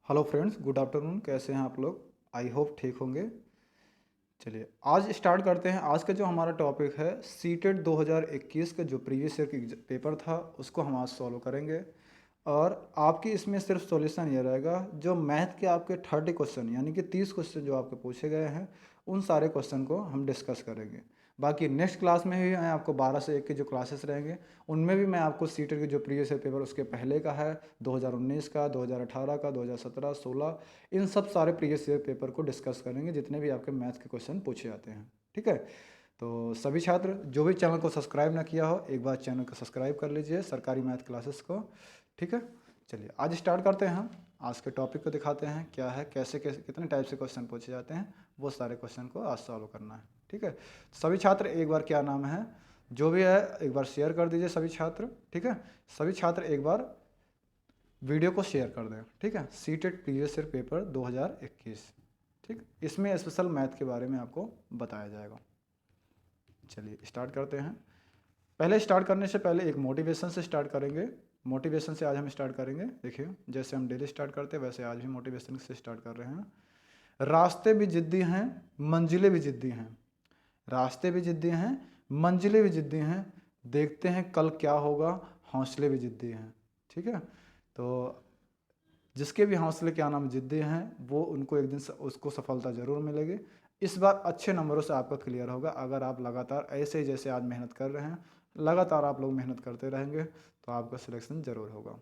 Hello friends, good afternoon. कैसे हैं आप लोग? आई होप ठीक होंगे। चलिए आज स्टार्ट करते हैं। आज का जो हमारा टॉपिक है सीटेट 2021 का जो प्रीवियस ईयर की पेपर था उसको हम आज सॉल्व करेंगे। और आपकी इसमें सिर्फ सॉल्यूशन ये रहेगा, जो मैथ के आपके 30 क्वेश्चन यानी कि 30 क्वेश्चन जो आपके पूछे गए हैं उन सारे क्वेश्चन को हम डिस्कस करेंगे। बाकी नेक्स्ट क्लास में भी मैं आपको 12 से 1 के जो क्लासेस रहेंगे उनमें भी मैं आपको सीटेट के जो प्रीवियस ईयर पेपर उसके पहले का है, 2019 का, 2018 का, 2017, 16, इन सब सारे प्रीवियस ईयर पेपर को डिस्कस करेंगे जितने भी आपके मैथ के क्वेश्चन पूछे जाते हैं। ठीक है, तो सभी छात्र जो भी चैनल को सब्सक्राइब ना किया हो एक बार चैनल को सब्सक्राइब कर लीजिए, सरकारी मैथ क्लासेस को। ठीक है, चलिए आज स्टार्ट करते हैं। हम आज के टॉपिक को दिखाते हैं क्या है, कैसे कैसे कितने टाइप से क्वेश्चन पूछे जाते हैं, वो सारे क्वेश्चन को आज सॉल्व करना है। ठीक है, सभी छात्र एक बार क्या नाम है जो भी है एक बार शेयर कर दीजिए सभी छात्र। ठीक है, सभी छात्र एक बार वीडियो को शेयर कर दें। ठीक है, सीटेट प्रीवियस ईयर पेपर 2021। ठीक, इसमें स्पेशल मैथ के बारे में आपको बताया जाएगा। चलिए स्टार्ट करते हैं। पहले स्टार्ट करने से पहले एक मोटिवेशन से स्टार्ट करेंगे। मोटिवेशन से आज हम स्टार्ट करेंगे। देखिए जैसे हम डेली स्टार्ट करते हैं वैसे आज भी मोटिवेशन से स्टार्ट कर रहे हैं। रास्ते भी जिद्दी हैं, मंजिलें भी जिद्दी हैं। रास्ते भी जिद्दी हैं, मंजिलें भी जिद्दी हैं, देखते हैं कल क्या होगा, हौसले भी जिद्दी हैं। ठीक है, तो जिसके भी हौसले क्या नाम जिद्दी हैं वो उनको एक दिन उसको सफलता ज़रूर मिलेगी। इस बार अच्छे नंबरों से आपका क्लियर होगा अगर आप लगातार ऐसे ही जैसे आज मेहनत कर रहे हैं, लगातार आप लोग मेहनत करते रहेंगे तो आपका सिलेक्शन ज़रूर होगा।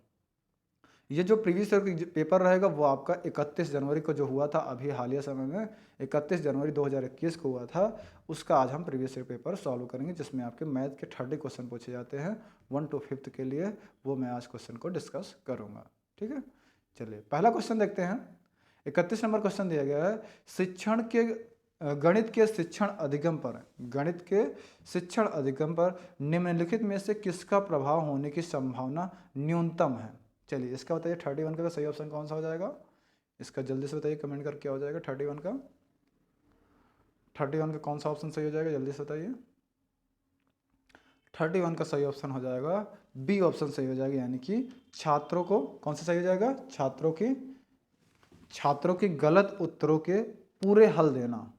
ये जो प्रीवियस ईयर का पेपर रहेगा वो आपका 31 जनवरी को जो हुआ था अभी हालिया समय में, 31 जनवरी 2021 को हुआ था, उसका आज हम प्रीवियस ईयर पेपर सॉल्व करेंगे जिसमें आपके मैथ के 30 क्वेश्चन पूछे जाते हैं 1 to 5th के लिए। वो मैं आज क्वेश्चन को डिस्कस करूँगा। ठीक है, चलिए पहला क्वेश्चन देखते हैं। 31 नंबर क्वेश्चन दिया गया है, शिक्षण के गणित के शिक्षण अधिगम पर, गणित के शिक्षण अधिगम पर निम्नलिखित में से किसका प्रभाव होने की संभावना न्यूनतम है? चलिए इसका बताइए 31 का सही ऑप्शन कौन सा हो जाएगा? इसका जल्दी से बताइए, कमेंट करके क्या हो जाएगा 31 का? 31 का कौन सा ऑप्शन सही हो जाएगा, जल्दी से बताइए। 31 का सही ऑप्शन हो जाएगा बी ऑप्शन सही हो जाएगा, यानी कि छात्रों को कौन सा सही हो जाएगा? छात्रों के गलत उत्तरों के पूरे हल देना।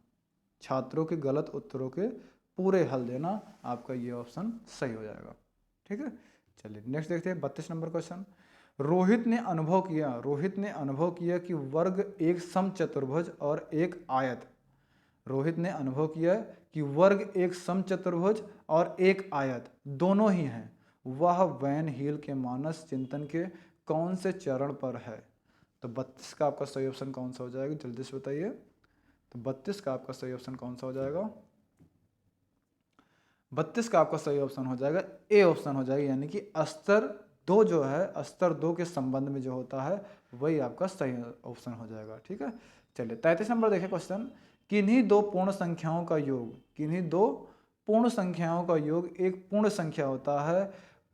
छात्रों के गलत उत्तरों के पूरे हल देना, आपका ये ऑप्शन सही हो जाएगा। ठीक है, चलिए नेक्स्ट देखते हैं 32 नंबर क्वेश्चन। रोहित ने अनुभव किया कि वर्ग एक समचतुर्भुज और एक आयत। रोहित ने अनुभव किया कि वर्ग एक समचतुर्भुज और एक आयत दोनों ही हैं। वह वैन हील के मानस चिंतन के कौन से चरण पर है? तो 32 का आपका सही ऑप्शन कौन सा हो जाएगा, जल्दी से बताइए। तो 32 का आपका सही ऑप्शन कौन सा हो जाएगा? 32 का आपका सही ऑप्शन हो जाएगा ए ऑप्शन हो जाएगा, यानी कि स्तर 2 जो है, स्तर 2 के संबंध में जो होता है वही आपका सही ऑप्शन हो जाएगा। ठीक है, चलिए 33 नंबर देखें क्वेश्चन। किन्हीं दो पूर्ण संख्याओं का योग, किन्हीं दो पूर्ण संख्याओं का योग एक पूर्ण संख्या होता है।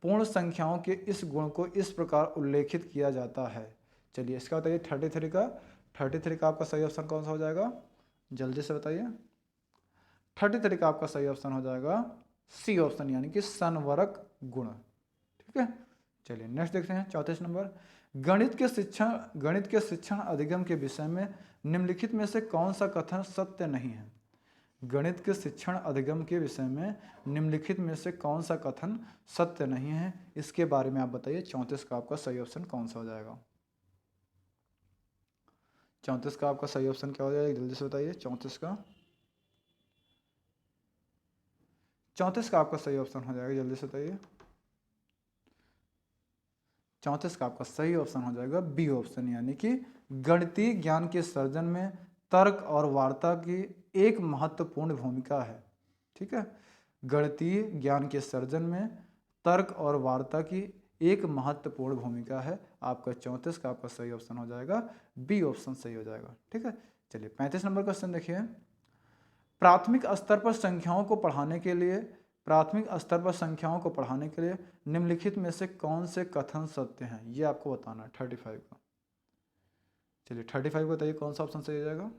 पूर्ण संख्याओं के इस गुण को इस प्रकार उल्लेखित किया जाता है। चलिए इसका बताइए 33 का आपका सही ऑप्शन कौन सा हो जाएगा, जल्दी से बताइए। 33 का आपका सही ऑप्शन हो जाएगा सी ऑप्शन, यानी कि संवरक गुण। ठीक है, चलिए नेक्स्ट देखते हैं 34 नंबर। गणित के शिक्षण अधिगम के विषय में निम्नलिखित में से कौन सा कथन सत्य नहीं है? गणित के शिक्षण अधिगम के विषय में निम्नलिखित में से कौन सा कथन सत्य नहीं है, इसके बारे में आप बताइए। 34 का आपका सही ऑप्शन कौन सा हो जाएगा? 34 का आपका सही ऑप्शन क्या हो जाएगा, जल्दी से बताइए। 34 का आपका सही ऑप्शन हो जाएगा, जल्दी से बताइए। 34 का आपका सही ऑप्शन हो जाएगा बी ऑप्शन, यानी कि गणितीय ज्ञान के सर्जन में तर्क और वार्ता की एक महत्वपूर्ण भूमिका है। ठीक है, गणितीय ज्ञान के सर्जन में तर्क और वार्ता की एक महत्वपूर्ण भूमिका है। आपका 34 का आपका सही ऑप्शन हो जाएगा बी ऑप्शन सही हो जाएगा। ठीक है, चलिए 35 नंबर क्वेश्चन देखिए। प्राथमिक स्तर पर संख्याओं को पढ़ाने के लिए निम्नलिखित में से कौन से कथन सत्य हैं, ये आपको बताना है 35 का। चलिए 35 को बताइए कौन सा ऑप्शन सही हो जाएगा?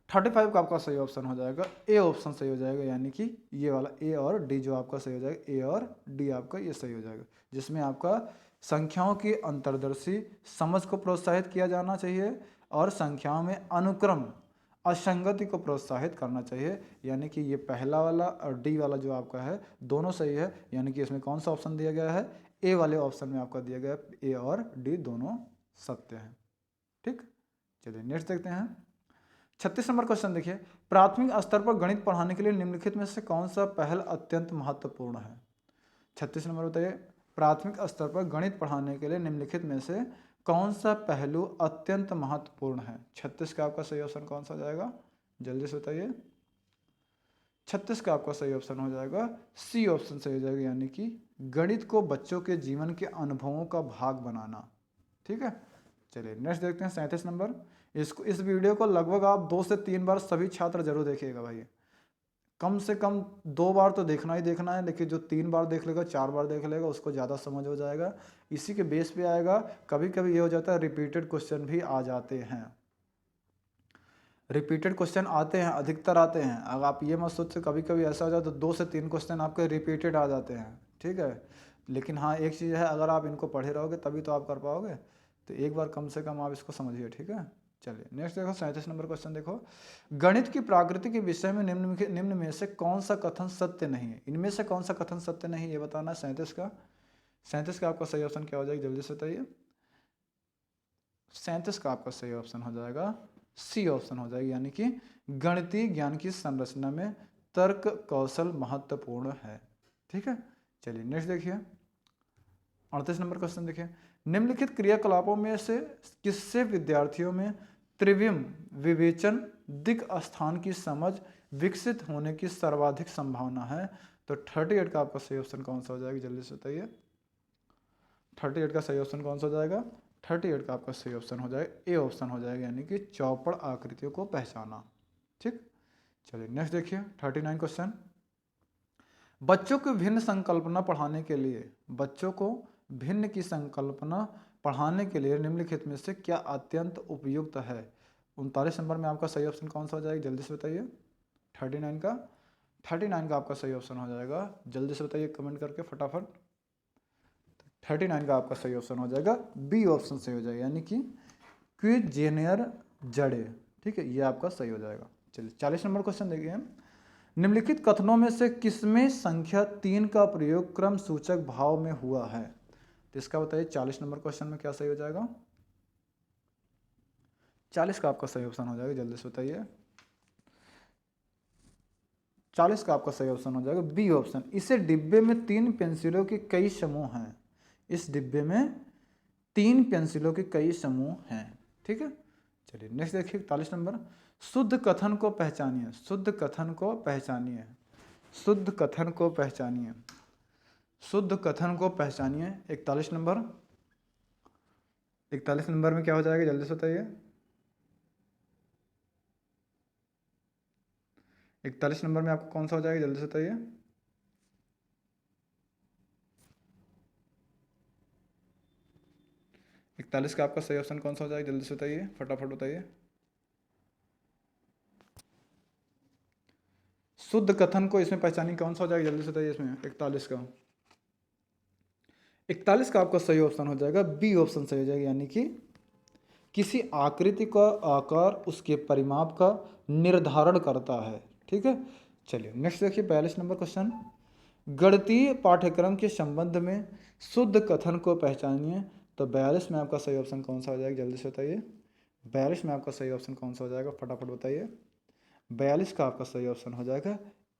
35 का आपका सही ऑप्शन हो जाएगा ए ऑप्शन सही हो जाएगा, यानी कि ये वाला ए और डी जो आपका सही हो जाएगा, ए और डी आपका ये सही हो जाएगा, जिसमें आपका संख्याओं की अंतर्दर्शी समझ को प्रोत्साहित किया जाना चाहिए और संख्याओं में अनुक्रम असंगति को प्रोत्साहित करना चाहिए। यानी कि ये पहला वाला और डी वाला जो आपका है दोनों सही है, यानी कि इसमें कौन सा ऑप्शन दिया गया है, ए वाले ऑप्शन में आपका दिया गया है ए और डी दोनों सत्य हैं। ठीक, चलिए नेक्स्ट देखते हैं। 36 नंबर क्वेश्चन देखिए, प्राथमिक स्तर पर गणित पढ़ाने के लिए निम्नलिखित में से कौन सा पहल अत्यंत महत्वपूर्ण है। 36 नंबर बताइए, प्राथमिक स्तर पर गणित पढ़ाने के लिए निम्नलिखित में से कौन सा पहलू अत्यंत महत्वपूर्ण है। 36 का आपका सही ऑप्शन कौन सा हो जाएगा, जल्दी से बताइए। 36 का आपका सही ऑप्शन हो जाएगा सी ऑप्शन सही हो जाएगा, यानी कि गणित को बच्चों के जीवन के अनुभवों का भाग बनाना। ठीक है, चलिए नेक्स्ट देखते हैं 37 नंबर। इस वीडियो को लगभग आप 2 से 3 बार सभी छात्र जरूर देखिएगा भाई, कम से कम 2 बार तो देखना ही देखना है, लेकिन जो 3 बार देख लेगा 4 बार देख लेगा उसको ज़्यादा समझ हो जाएगा, इसी के बेस पे आएगा। कभी कभी ये हो जाता है रिपीटेड क्वेश्चन भी आ जाते हैं, रिपीटेड क्वेश्चन आते हैं, अधिकतर आते हैं। अगर आप ये मत सोचो कभी कभी ऐसा हो जाए तो 2 से 3 क्वेश्चन आपके रिपीटेड आ जाते हैं। ठीक है, लेकिन हाँ एक चीज़ है, अगर आप इनको पढ़े रहोगे तभी तो आप कर पाओगे, तो एक बार कम से कम आप इसको समझिए। ठीक है, चलिए नेक्स्ट देखो 37 नंबर क्वेश्चन देखो, गणित की प्रकृति के विषय में निम्न में से कौन सा कथन सत्य नहीं है। इनमें से कौन सा कथन सत्य नहीं ये बताना है। 37 का आपका सही ऑप्शन क्या हो जाएगा, जल्दी से बताइए। 37 का आपका सही ऑप्शन हो जाएगा सी ऑप्शन हो जाएगी, यानी कि गणितीय ज्ञान की संरचना में तर्क कौशल महत्वपूर्ण है। ठीक है, चलिए नेक्स्ट देखिए 38 नंबर क्वेश्चन देखिए, निम्नलिखित क्रियाकलापों में से किससे विद्यार्थियों में त्रिविम विवेचन दिक् स्थान की समझ विकसित होने की सर्वाधिक संभावना है। तो 38 का आपका सही ऑप्शन कौन सा हो जाएगा, जल्दी से बताइए। 38 का सही ऑप्शन कौन सा हो जाएगा, 38 का आपका सही ऑप्शन हो जाएगा ए ऑप्शन हो जाएगा, यानी कि चौपड़ आकृतियों को पहचाना। ठीक, चलिए नेक्स्ट देखिए 39 क्वेश्चन, बच्चों को भिन्न संकल्पना पढ़ाने के लिए, बच्चों को भिन्न की संकल्पना पढ़ाने के लिए निम्नलिखित में से क्या अत्यंत उपयुक्त है। 39 नंबर में आपका सही ऑप्शन कौन सा हो जाएगा, जल्दी से बताइए। 39 का आपका सही ऑप्शन हो जाएगा, जल्दी से बताइए कमेंट करके फटाफट। 39 का आपका सही ऑप्शन हो जाएगा बी ऑप्शन सही हो जाएगा, यानी कि क्विजेनियर जड़े। ठीक है, ये आपका सही हो जाएगा। चलिए 40 नंबर क्वेश्चन देखिए, निम्नलिखित कथनों में से किसमें संख्या 3 का प्रयोग क्रम सूचक भाव में हुआ है। तो इसका बताइए 40 नंबर क्वेश्चन में क्या सही हो जाएगा। 40 का आपका सही ऑप्शन हो जाएगा, जल्दी से बताइए। 40 का आपका सही ऑप्शन हो जाएगा बी ऑप्शन। इसे डिब्बे में 3 पेंसिलों के कई समूह हैं, इस डिब्बे में 3 पेंसिलों के कई समूह हैं। ठीक है, चलिए नेक्स्ट देखिए 41 नंबर, शुद्ध कथन को पहचानिए, शुद्ध कथन को पहचानिए, शुद्ध कथन को पहचानिए, शुद्ध कथन को पहचानिए। 41 नंबर, 41 नंबर में क्या हो जाएगा, जल्दी से बताइए। 41 नंबर में आपको कौन सा हो जाएगा, जल्दी से बताइए। इकतालीस का आपका सही ऑप्शन कौन सा हो जाएगा, जल्दी से बताइए, फटाफट बताइए। शुद्ध कथन को इसमें पहचानिए, कौन सा हो जाएगा, जल्दी से बताइए इसमें 41 का। 41 का आपका सही ऑप्शन हो जाएगा बी ऑप्शन सही हो जाएगा, यानी कि किसी आकृति का आकार उसके परिमाप का निर्धारण करता है। ठीक है, चलिए नेक्स्ट देखिए 42 नंबर क्वेश्चन, गणितीय पाठ्यक्रम के संबंध में शुद्ध कथन को पहचानिए। तो 42 में आपका सही ऑप्शन कौन सा हो जाएगा, जल्दी से बताइए। 42 में आपका सही ऑप्शन कौन सा हो जाएगा, फटाफट बताइए। 42 का आपका सही ऑप्शन हो जाएगा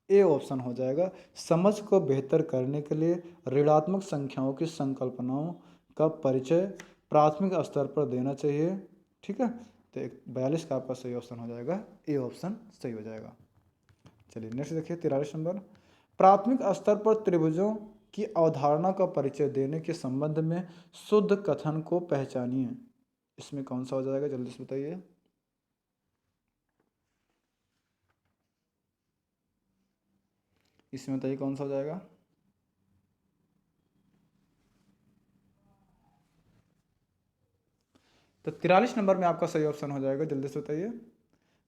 ए ऑप्शन हो जाएगा, समझ को बेहतर करने के लिए ऋणात्मक संख्याओं की संकल्पनाओं का परिचय प्राथमिक स्तर पर देना चाहिए। ठीक है, तो 42 का आपका सही ऑप्शन हो जाएगा ए ऑप्शन सही हो जाएगा। चलिए नेक्स्ट देखिए 43 नंबर, प्राथमिक स्तर पर त्रिभुजों की अवधारणा का परिचय देने के संबंध में शुद्ध कथन को पहचानिए। इसमें कौन सा हो जाएगा, जल्दी से बताइए। इसमें बताइए कौन सा हो जाएगा। तो 43 नंबर में आपका सही ऑप्शन हो जाएगा, जल्दी से बताइए।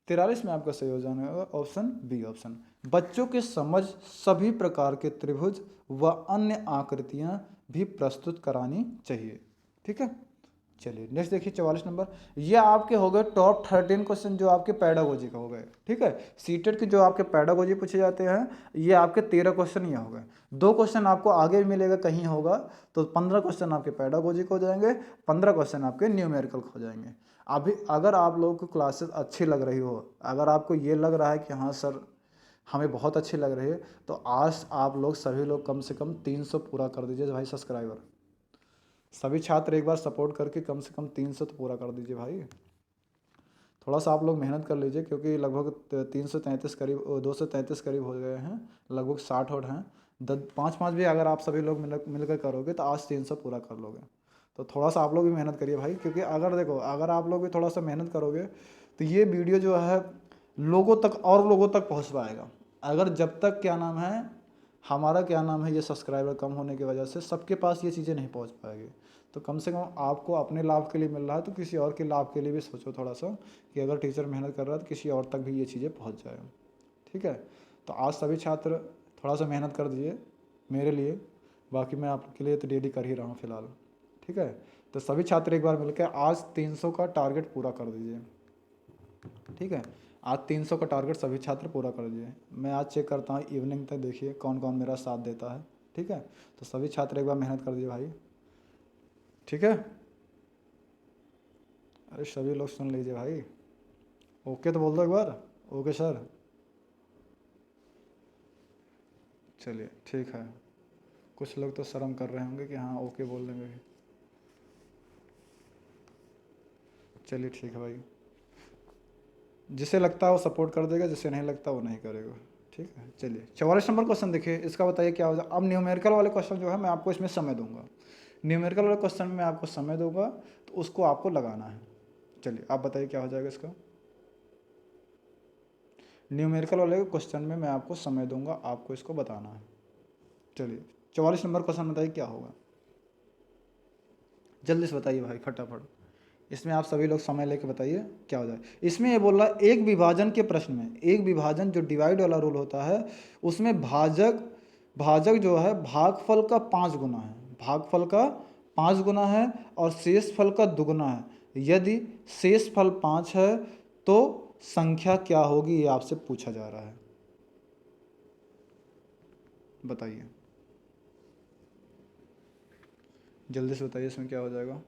43 में आपका सही हो जाएगा ऑप्शन बी ऑप्शन, बच्चों के समझ सभी प्रकार के त्रिभुज व अन्य आकृतियां भी प्रस्तुत करानी चाहिए। ठीक है, चलिए नेक्स्ट देखिए 44 नंबर। ये आपके हो गए टॉप 13 क्वेश्चन जो आपके पैडागोजी का हो गए। ठीक है, सीटेट के जो आपके पैडागोजी पूछे जाते हैं ये आपके 13 क्वेश्चन ये हो गए। 2 क्वेश्चन आपको आगे भी मिलेगा कहीं होगा, तो 15 क्वेश्चन आपके पैडागोजी को हो जाएंगे, 15 क्वेश्चन आपके न्यूमेरिकल हो जाएंगे। अभी अगर आप लोगों को क्लासेस अच्छी लग रही हो, अगर आपको ये लग रहा है कि हाँ सर हमें बहुत अच्छी लग रही है, तो आज आप लोग सभी लोग कम से कम 300 पूरा कर दीजिए भाई सब्सक्राइबर। सभी छात्र एक बार सपोर्ट करके कम से कम 300 तो पूरा कर दीजिए भाई। थोड़ा सा आप लोग मेहनत कर लीजिए, क्योंकि लगभग 333 करीब 233 करीब हो गए हैं, लगभग 60 और हैं। 5 भी अगर आप सभी लोग मिलकर करोगे तो आज 300 पूरा कर लोगे। तो थोड़ा सा आप लोग भी मेहनत करिए भाई, क्योंकि अगर देखो अगर आप लोग भी थोड़ा सा मेहनत करोगे तो ये वीडियो जो है लोगों तक और लोगों तक पहुँच पाएगा। अगर जब तक क्या नाम है हमारा क्या नाम है ये सब्सक्राइबर कम होने की वजह से सबके पास ये चीज़ें नहीं पहुंच पाएगी, तो कम से कम आपको अपने लाभ के लिए मिल रहा है तो किसी और के लाभ के लिए भी सोचो थोड़ा सा, कि अगर टीचर मेहनत कर रहा है तो किसी और तक भी ये चीज़ें पहुंच जाए। ठीक है, तो आज सभी छात्र थोड़ा सा मेहनत कर दीजिए मेरे लिए, बाकी मैं आपके लिए तो डेली कर ही रहा हूँ फिलहाल। ठीक है, तो सभी छात्र एक बार मिलकर आज 300 का टारगेट पूरा कर दीजिए। ठीक है, आज 300 का टारगेट सभी छात्र पूरा कर दीजिए। मैं आज चेक करता हूँ इवनिंग तक, देखिए कौन कौन मेरा साथ देता है। ठीक है, तो सभी छात्र एक बार मेहनत कर दीजिए भाई। ठीक है, अरे सभी लोग सुन लीजिए भाई, ओके तो बोल दो एक बार, ओके सर। चलिए ठीक है, कुछ लोग तो शर्म कर रहे होंगे कि हाँ ओके बोलने में भी। चलिए ठीक है भाई, जिसे लगता है वो सपोर्ट कर देगा, जिसे नहीं लगता वो नहीं करेगा। ठीक है, चलिए 44 नंबर क्वेश्चन देखिए, इसका बताइए क्या हो जाए। अब न्यूमेरिकल वाले क्वेश्चन जो है मैं आपको इसमें समय दूंगा, न्यूमेरिकल वाले क्वेश्चन में मैं आपको समय दूंगा, तो उसको आपको लगाना है। चलिए आप बताइए क्या हो जाएगा इसका। न्यूमेरिकल वाले क्वेश्चन में मैं आपको समय दूंगा, आपको इसको बताना है। चलिए 44 नंबर क्वेश्चन बताइए क्या होगा, जल्दी से बताइए भाई फटाफट। इसमें आप सभी लोग समय लेके बताइए क्या हो जाए। इसमें ये बोल रहा है एक विभाजन के प्रश्न में, एक विभाजन जो डिवाइड वाला रूल होता है उसमें भाजक भाजक जो है भागफल का 5 गुना है, भागफल का 5 गुना है और शेष फल का दुगुना है। यदि शेष फल 5 है तो संख्या क्या होगी, ये आपसे पूछा जा रहा है, बताइए जल्दी से बताइए इसमें क्या हो जाएगा।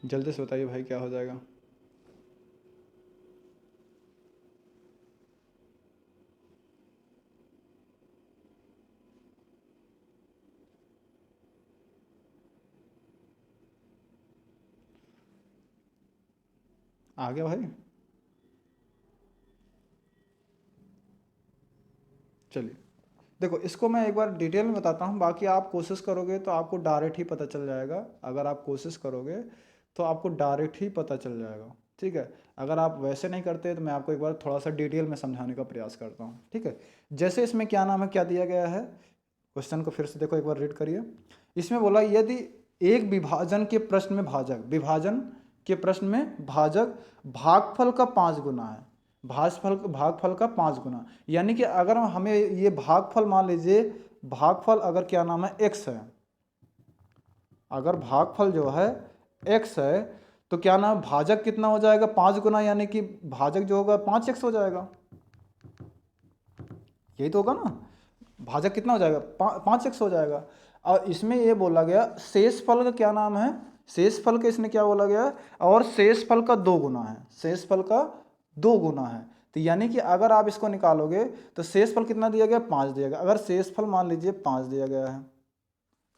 जल्दी से बताइए भाई क्या हो जाएगा। आ गया भाई, चलिए देखो इसको मैं एक बार डिटेल में बताता हूँ, बाकी आप कोशिश करोगे तो आपको डायरेक्ट ही पता चल जाएगा। अगर आप कोशिश करोगे तो आपको डायरेक्ट ही पता चल जाएगा। ठीक है, अगर आप वैसे नहीं करते तो मैं आपको एक बार थोड़ा सा डिटेल में समझाने का प्रयास करता हूँ। ठीक है, जैसे इसमें क्या नाम है क्या दिया गया है, क्वेश्चन को फिर से देखो एक बार रीड करिए। इसमें बोला यदि एक विभाजन के प्रश्न में भाजक, विभाजन के प्रश्न में भाजक भागफल का 5 गुना है, भागफल का 5 गुना, यानी कि अगर हमें ये भागफल मान लीजिए, भागफल अगर क्या नाम है x है, अगर भागफल जो है x है तो क्या नाम भाजक कितना हो जाएगा 5 गुना, यानी कि भाजक जो होगा 5x हो जाएगा, यही तो होगा ना। भाजक कितना हो जाएगा 5x हो जाएगा। और इसमें ये बोला गया शेष फल का क्या नाम है, शेष फल का इसने क्या बोला गया, और शेष फल का 2 गुना है, शेष फल का 2 गुना है। तो यानी कि अगर आप इसको निकालोगे तो शेष फल कितना दिया गया 5 दिया गया, अगर शेष फल मान लीजिए 5 दिया गया है,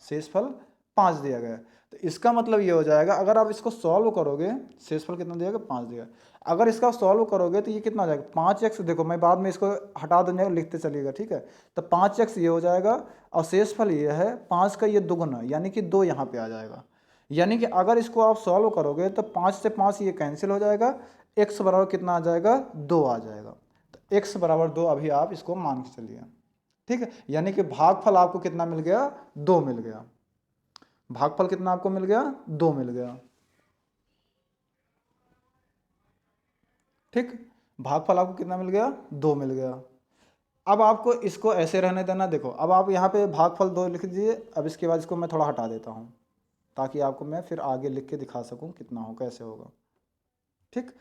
शेषफल 5 दिया गया है, तो इसका मतलब ये हो जाएगा अगर आप इसको सॉल्व करोगे, शेषफल कितना दिया गया 5 दिया, अगर इसका सॉल्व करोगे तो ये कितना हो जाएगा 5x, देखो मैं बाद में इसको हटा दूंगा लिखते चलिएगा। ठीक है, तो 5x ये हो जाएगा और शेषफल ये है 5 का ये दुगुना, यानी कि 2 यहाँ पे आ जाएगा। यानी कि अगर इसको आप सॉल्व करोगे तो 5 से 5 ये कैंसिल हो जाएगा, x बराबर कितना आ जाएगा 2 आ जाएगा। तो x बराबर 2 अभी आप इसको मान के चलिए। ठीक है, यानी कि भागफल आपको कितना मिल गया 2 मिल गया, भागफल कितना आपको मिल गया 2 मिल गया। ठीक, भागफल आपको कितना मिल गया, 2 मिल गया। अब आपको इसको ऐसे रहने देना। देखो अब आप यहाँ पे भागफल 2 लिख दीजिए। अब इसके बाद इसको मैं थोड़ा हटा देता हूँ ताकि आपको मैं फिर आगे लिख के दिखा सकूँ कितना हो कैसे होगा। ठीक,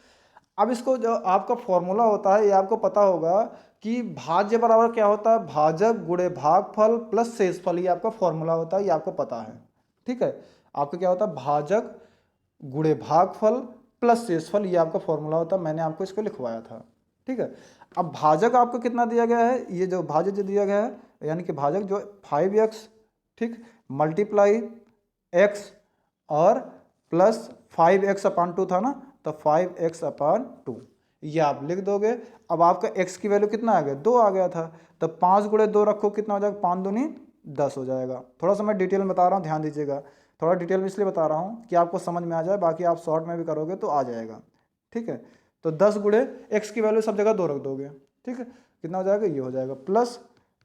अब इसको जो आपका फॉर्मूला होता है ये आपको पता होगा कि भाज्य बराबर क्या होता है, भाजक गुणे भागफल प्लस शेषफल, ये आपका फॉर्मूला होता है, ये आपको पता है। ठीक है, आपका क्या होता है, भाजक गुणे भागफल प्लस शेषफल, ये आपका फॉर्मूला होता है, मैंने आपको इसको लिखवाया था। ठीक है, अब भाजक आपको कितना दिया गया है, ये जो भाजक जो दिया गया है यानी कि भाजक जो 5x, ठीक, मल्टीप्लाई x और प्लस 5x/2 था ना, तो 5x/2 ये आप लिख दोगे। अब आपका x की वैल्यू कितना आ गया, 2 आ गया था, तो 5 गुणे 2 रखो, कितना हो जाएगा, 5 दूनी 10 हो जाएगा। थोड़ा सा मैं डिटेल में बता रहा हूँ, ध्यान दीजिएगा, थोड़ा डिटेल में इसलिए बता रहा हूँ कि आपको समझ में आ जाए, बाकी आप शॉर्ट में भी करोगे तो आ जाएगा। ठीक है, तो 10 गुणे x की वैल्यू सब जगह 2 रख दोगे। ठीक है, कितना हो जाएगा, ये हो जाएगा, प्लस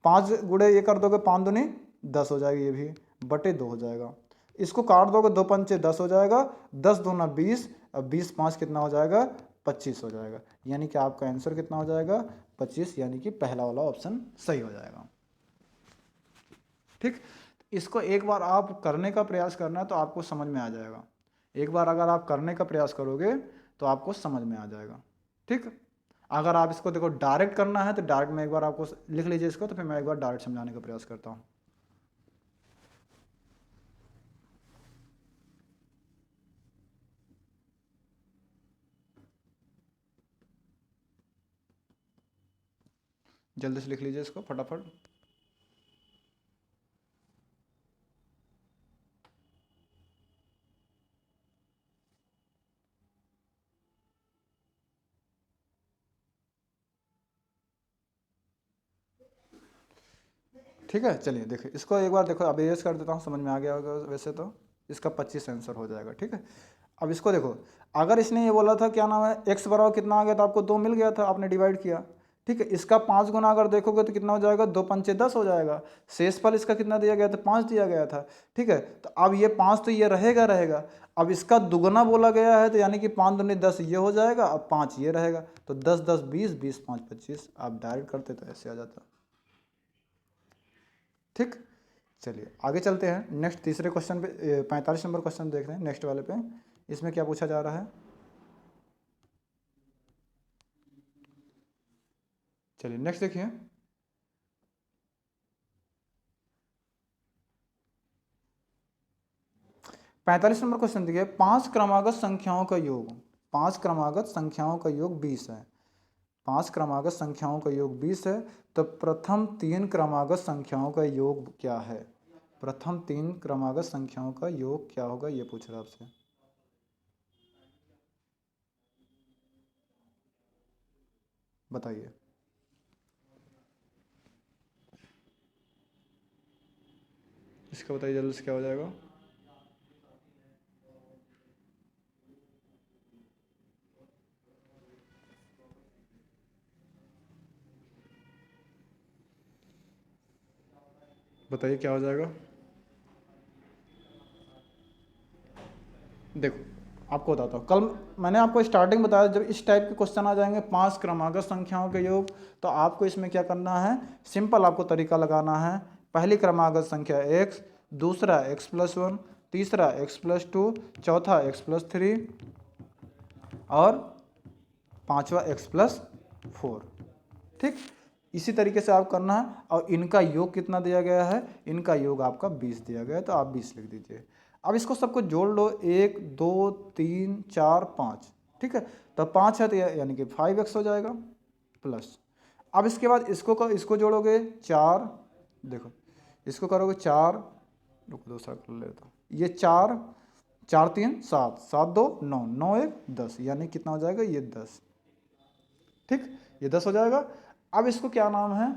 5 गुणे ये कर दोगे, 5 दूनी 10 हो जाएगी, ये भी बटे 2 हो जाएगा। इसको काट दोगे, 2 पंचे 10 हो जाएगा, 10 दूना 20, अब 20 5 कितना हो जाएगा, 25 हो जाएगा। यानी कि आपका आंसर कितना हो जाएगा, 25, यानी कि पहला वाला ऑप्शन सही हो जाएगा। ठीक, इसको एक बार आप करने का प्रयास करना है तो आपको समझ में आ जाएगा। एक बार अगर आप करने का प्रयास करोगे तो आपको समझ में आ जाएगा। ठीक, अगर आप इसको देखो डायरेक्ट करना है तो डायरेक्ट में एक बार आपको लिख लीजिए इसको, तो फिर मैं एक बार डायरेक्ट समझाने का प्रयास करता हूँ। जल्दी से लिख लीजिए इसको फटाफट। ठीक है, चलिए देखिए इसको एक बार देखो, अब एस कर देता हूँ, समझ में आ गया होगा वैसे तो। इसका 25 आंसर हो जाएगा। ठीक है, अब इसको देखो, अगर इसने ये बोला था क्या नाम है, एक्स बराबर कितना आ गया था, आपको 2 मिल गया था, आपने डिवाइड किया। ठीक है, इसका 5 गुना अगर देखोगे तो कितना हो जाएगा, 2 पंचे 10 हो जाएगा। शेषफल इसका कितना दिया गया था, 5 दिया गया था। ठीक है, तो अब ये 5 तो ये रहेगा रहेगा, अब इसका दुगना बोला गया है तो यानी कि 5 दूनी 10 ये हो जाएगा, अब 5 ये रहेगा, तो 10 10 20, 20 5 25, आप डायरेक्ट करते तो ऐसे आ जाता। ठीक, चलिए आगे चलते हैं नेक्स्ट तीसरे क्वेश्चन पे, 45 नंबर क्वेश्चन देख रहे हैं नेक्स्ट वाले पे। इसमें क्या पूछा जा रहा है, चलिए नेक्स्ट देखिए। 45 नंबर क्वेश्चन देखिए, 5 क्रमागत संख्याओं का योग, 5 क्रमागत संख्याओं का योग 20 है। 5 क्रमागत संख्याओं का योग 20 है, तो प्रथम 3 क्रमागत संख्याओं का योग क्या है, प्रथम 3 क्रमागत संख्याओं का योग क्या होगा, ये पूछ रहा है आपसे। बताइए, इसका बताइए जल्दी से क्या हो जाएगा। बताइए क्या हो जाएगा। देखो आपको बताता हूँ, कल मैंने आपको स्टार्टिंग बताया जब इस टाइप के क्वेश्चन आ जाएंगे 5 क्रमागत संख्याओं के योग, तो आपको इसमें क्या करना है, सिंपल आपको तरीका लगाना है। पहली क्रमागत संख्या x, दूसरा x+1, तीसरा x+2, चौथा x+3 और पांचवा x+4। ठीक, इसी तरीके से आप करना है, और इनका योग कितना दिया गया है, इनका योग आपका 20 दिया गया है, तो आप 20 लिख दीजिए। अब इसको सबको जोड़ लो, 1 2 3 4 5। ठीक है, तो 5 है तो यानी कि 5x हो जाएगा प्लस। अब इसके बाद इसको जोड़ोगे 4, देखो इसको करोगे 4, रुको दूसरा कर लेता हूँ, ये 4 4 3 7, 7 2 9, 9 1 10, यानी कितना हो जाएगा, ये 10। ठीक, ये 10 हो जाएगा। अब इसको क्या नाम है,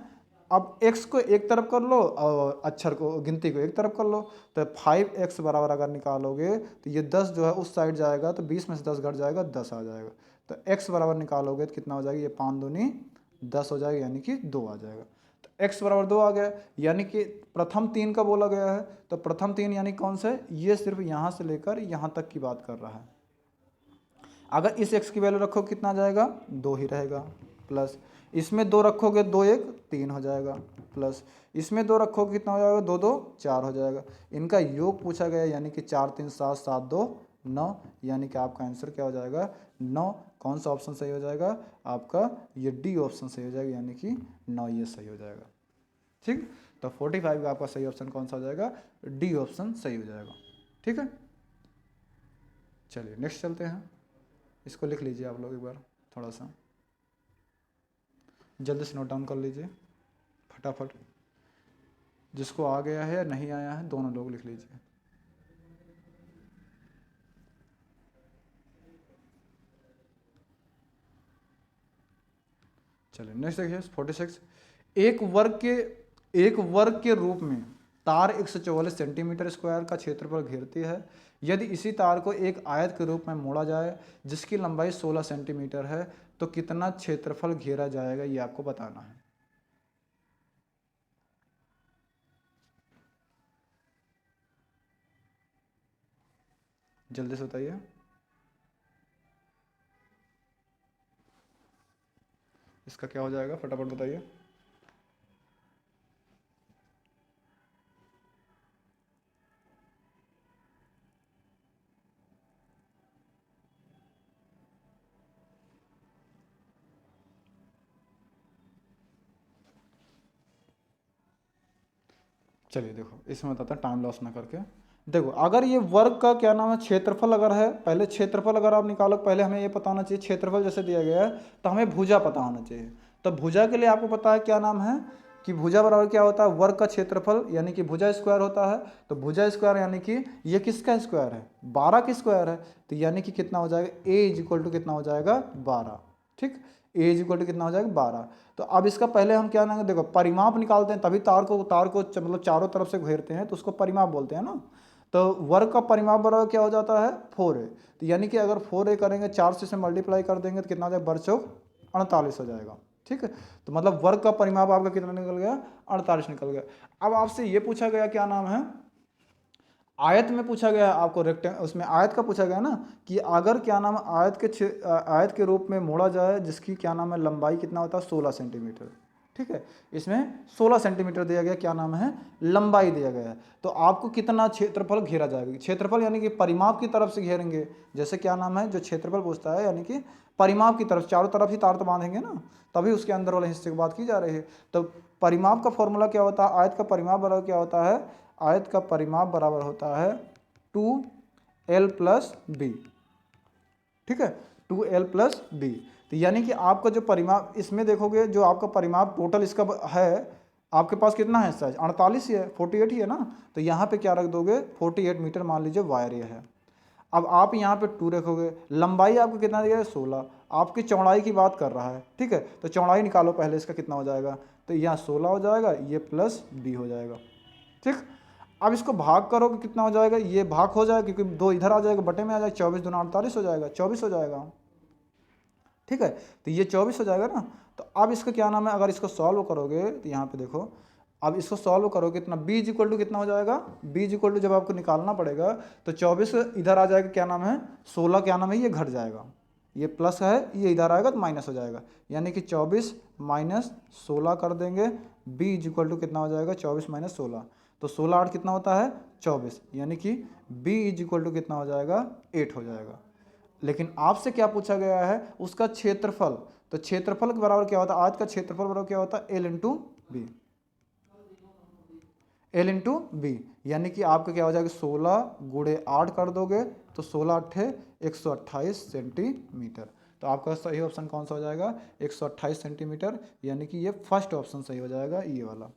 अब x को एक तरफ कर लो और अक्षर को गिनती को एक तरफ कर लो, तो 5x बराबर अगर निकालोगे तो ये 10 जो है उस साइड जाएगा, तो 20 में से 10 घट जाएगा, 10 आ जाएगा। तो x बराबर निकालोगे तो कितना हो जाएगा, ये 5 दूनी 10 हो जाएगा, यानी कि 2 आ जाएगा। तो x बराबर 2 आ गया, यानी कि प्रथम 3 का बोला गया है, तो प्रथम 3 यानी कौन सा है, ये सिर्फ यहाँ से लेकर यहाँ तक की बात कर रहा है। अगर इस x की वैल्यू रखो कितना आ जाएगा 2 ही रहेगा, प्लस इसमें 2 रखोगे 2 1 3 हो जाएगा, प्लस इसमें 2 रखोगे कितना हो जाएगा 2 2 4 हो जाएगा। इनका योग पूछा गया यानी कि 4 3 7 7 2 9, यानी कि आपका आंसर क्या हो जाएगा 9। कौन सा ऑप्शन सही हो जाएगा आपका, ये डी ऑप्शन सही हो जाएगा, यानी कि 9 ये सही हो जाएगा। ठीक, तो 45 का आपका सही ऑप्शन कौन सा हो जाएगा, डी ऑप्शन सही हो जाएगा। ठीक है, चलिए नेक्स्ट चलते हैं। इसको लिख लीजिए आप लोग एक बार, थोड़ा सा जल्दी से नोट डाउन कर लीजिए फटाफट। जिसको आ गया है या नहीं आया है दोनों लोग लिख लीजिए। चलिए नेक्स्ट देखिए 46। एक वर्ग के रूप में तार 144 सेंटीमीटर स्क्वायर का क्षेत्रफल घेरती है। यदि इसी तार को एक आयत के रूप में मोड़ा जाए जिसकी लंबाई 16 सेंटीमीटर है तो कितना क्षेत्रफल घेरा जाएगा, ये आपको बताना है। जल्दी से बताइए। इसका क्या हो जाएगा फटाफट बताइए। चलिए देखो, इसमें बताता टाइम लॉस ना करके। देखो अगर ये वर्ग का क्या नाम है क्षेत्रफल अगर है, पहले क्षेत्रफल अगर आप निकालो, पहले हमें ये पता होना चाहिए क्षेत्रफल जैसे दिया गया है तो हमें भुजा पता होना चाहिए। तो भुजा के लिए आपको पता है क्या नाम है कि भुजा बराबर क्या होता है वर्ग का क्षेत्रफल, यानी कि भुजा स्क्वायर होता है। तो भुजा स्क्वायर यानी कि ये किसका स्क्वायर है 12 की स्क्वायर है, तो यानी कि कितना हो जाएगा ए इज इक्वल टू कितना हो जाएगा 12। ठीक, ए इज इक्वल टू कितना हो जाएगा 12। तो अब इसका पहले हम क्या ना देखो परिमाप निकालते हैं, तभी तार को मतलब चारों तरफ से घेरते हैं तो उसको परिमाप बोलते हैं ना। तो वर्ग का परिमाप बराबर क्या हो जाता है 4a। तो यानी कि अगर 4a करेंगे 4 से मल्टीप्लाई कर देंगे तो कितना हो जाएगा बरचौक 48 हो जाएगा। ठीक है, तो मतलब वर्ग का परिमाप आपका कितना निकल गया 48 निकल गया। अब आपसे ये पूछा गया क्या नाम है आयत में पूछा गया है आपको, उसमें आयत का पूछा गया ना कि अगर क्या नाम है आयत के रूप में मोड़ा जाए जिसकी क्या नाम है लंबाई कितना होता है 16 सेंटीमीटर। ठीक है, इसमें 16 सेंटीमीटर दिया गया क्या नाम है लंबाई दिया गया है। तो आपको कितना क्षेत्रफल घेरा जाएगा, क्षेत्रफल यानी कि परिमाप की तरफ से घेरेंगे। जैसे क्या नाम है जो क्षेत्रफल पूछता है यानी कि परिमाप की तरफ, चारों तरफ ही तार तो बांधेंगे ना, तभी उसके अंदर वाले हिस्से की बात की जा रही है। तो परिमाप का फॉर्मूला क्या होता है, आयत का परिमाप बराबर क्या होता है, आयत का परिमाप बराबर होता है 2l प्लस बी। ठीक है, 2l प्लस बी। तो यानी कि आपका जो परिमाप इसमें देखोगे जो आपका परिमाप टोटल इसका है आपके पास कितना है साइज 48 ही है, 48 ही है ना। तो यहाँ पे क्या रख दोगे 48 मीटर मान लीजिए वायर ये है। अब आप यहाँ पे 2 रखोगे, लंबाई आपको कितना दिया है 16, आपकी चौड़ाई की बात कर रहा है। ठीक है, तो चौड़ाई निकालो पहले इसका कितना हो जाएगा, तो यहाँ 16 हो जाएगा, ये प्लस बी हो जाएगा। ठीक, अब इसको भाग करोगे कितना हो जाएगा, ये भाग हो जाएगा क्योंकि 2 इधर आ जाएगा बटे में आ जाएगा, 24 दूना 48 हो जाएगा, 24 हो जाएगा। ठीक है, तो ये 24 हो जाएगा ना। तो अब इसका क्या नाम है अगर इसको सॉल्व करोगे तो यहाँ पे देखो, अब इसको सॉल्व करोगे कितना b इज इक्वल टू कितना हो जाएगा, b इज इक्वल टू जब आपको निकालना पड़ेगा तो 24 इधर आ जाएगा क्या नाम है 16 क्या नाम है ये घट जाएगा, ये प्लस है ये इधर आएगा तो माइनस हो जाएगा, यानी कि 24 माइनस 16 कर देंगे, b इज इक्वल टू कितना हो जाएगा 24 माइनस 16। तो 16 8 कितना होता है 24, यानी कि b इज इक्वल टू कितना हो जाएगा 8 हो जाएगा। लेकिन आपसे क्या पूछा गया है उसका क्षेत्रफल, तो क्षेत्रफल के बराबर क्या होता है आयत का क्षेत्रफल बराबर क्या होता है l इंटू बी, एल इंटू बी, यानी कि आपका क्या हो जाएगा 16 गुणे 8 कर दोगे तो 16 अट्ठे 128 सेंटीमीटर। तो आपका सही ऑप्शन कौन सा हो जाएगा 128 सेंटीमीटर, यानी कि ये फर्स्ट ऑप्शन सही हो जाएगा ये वाला।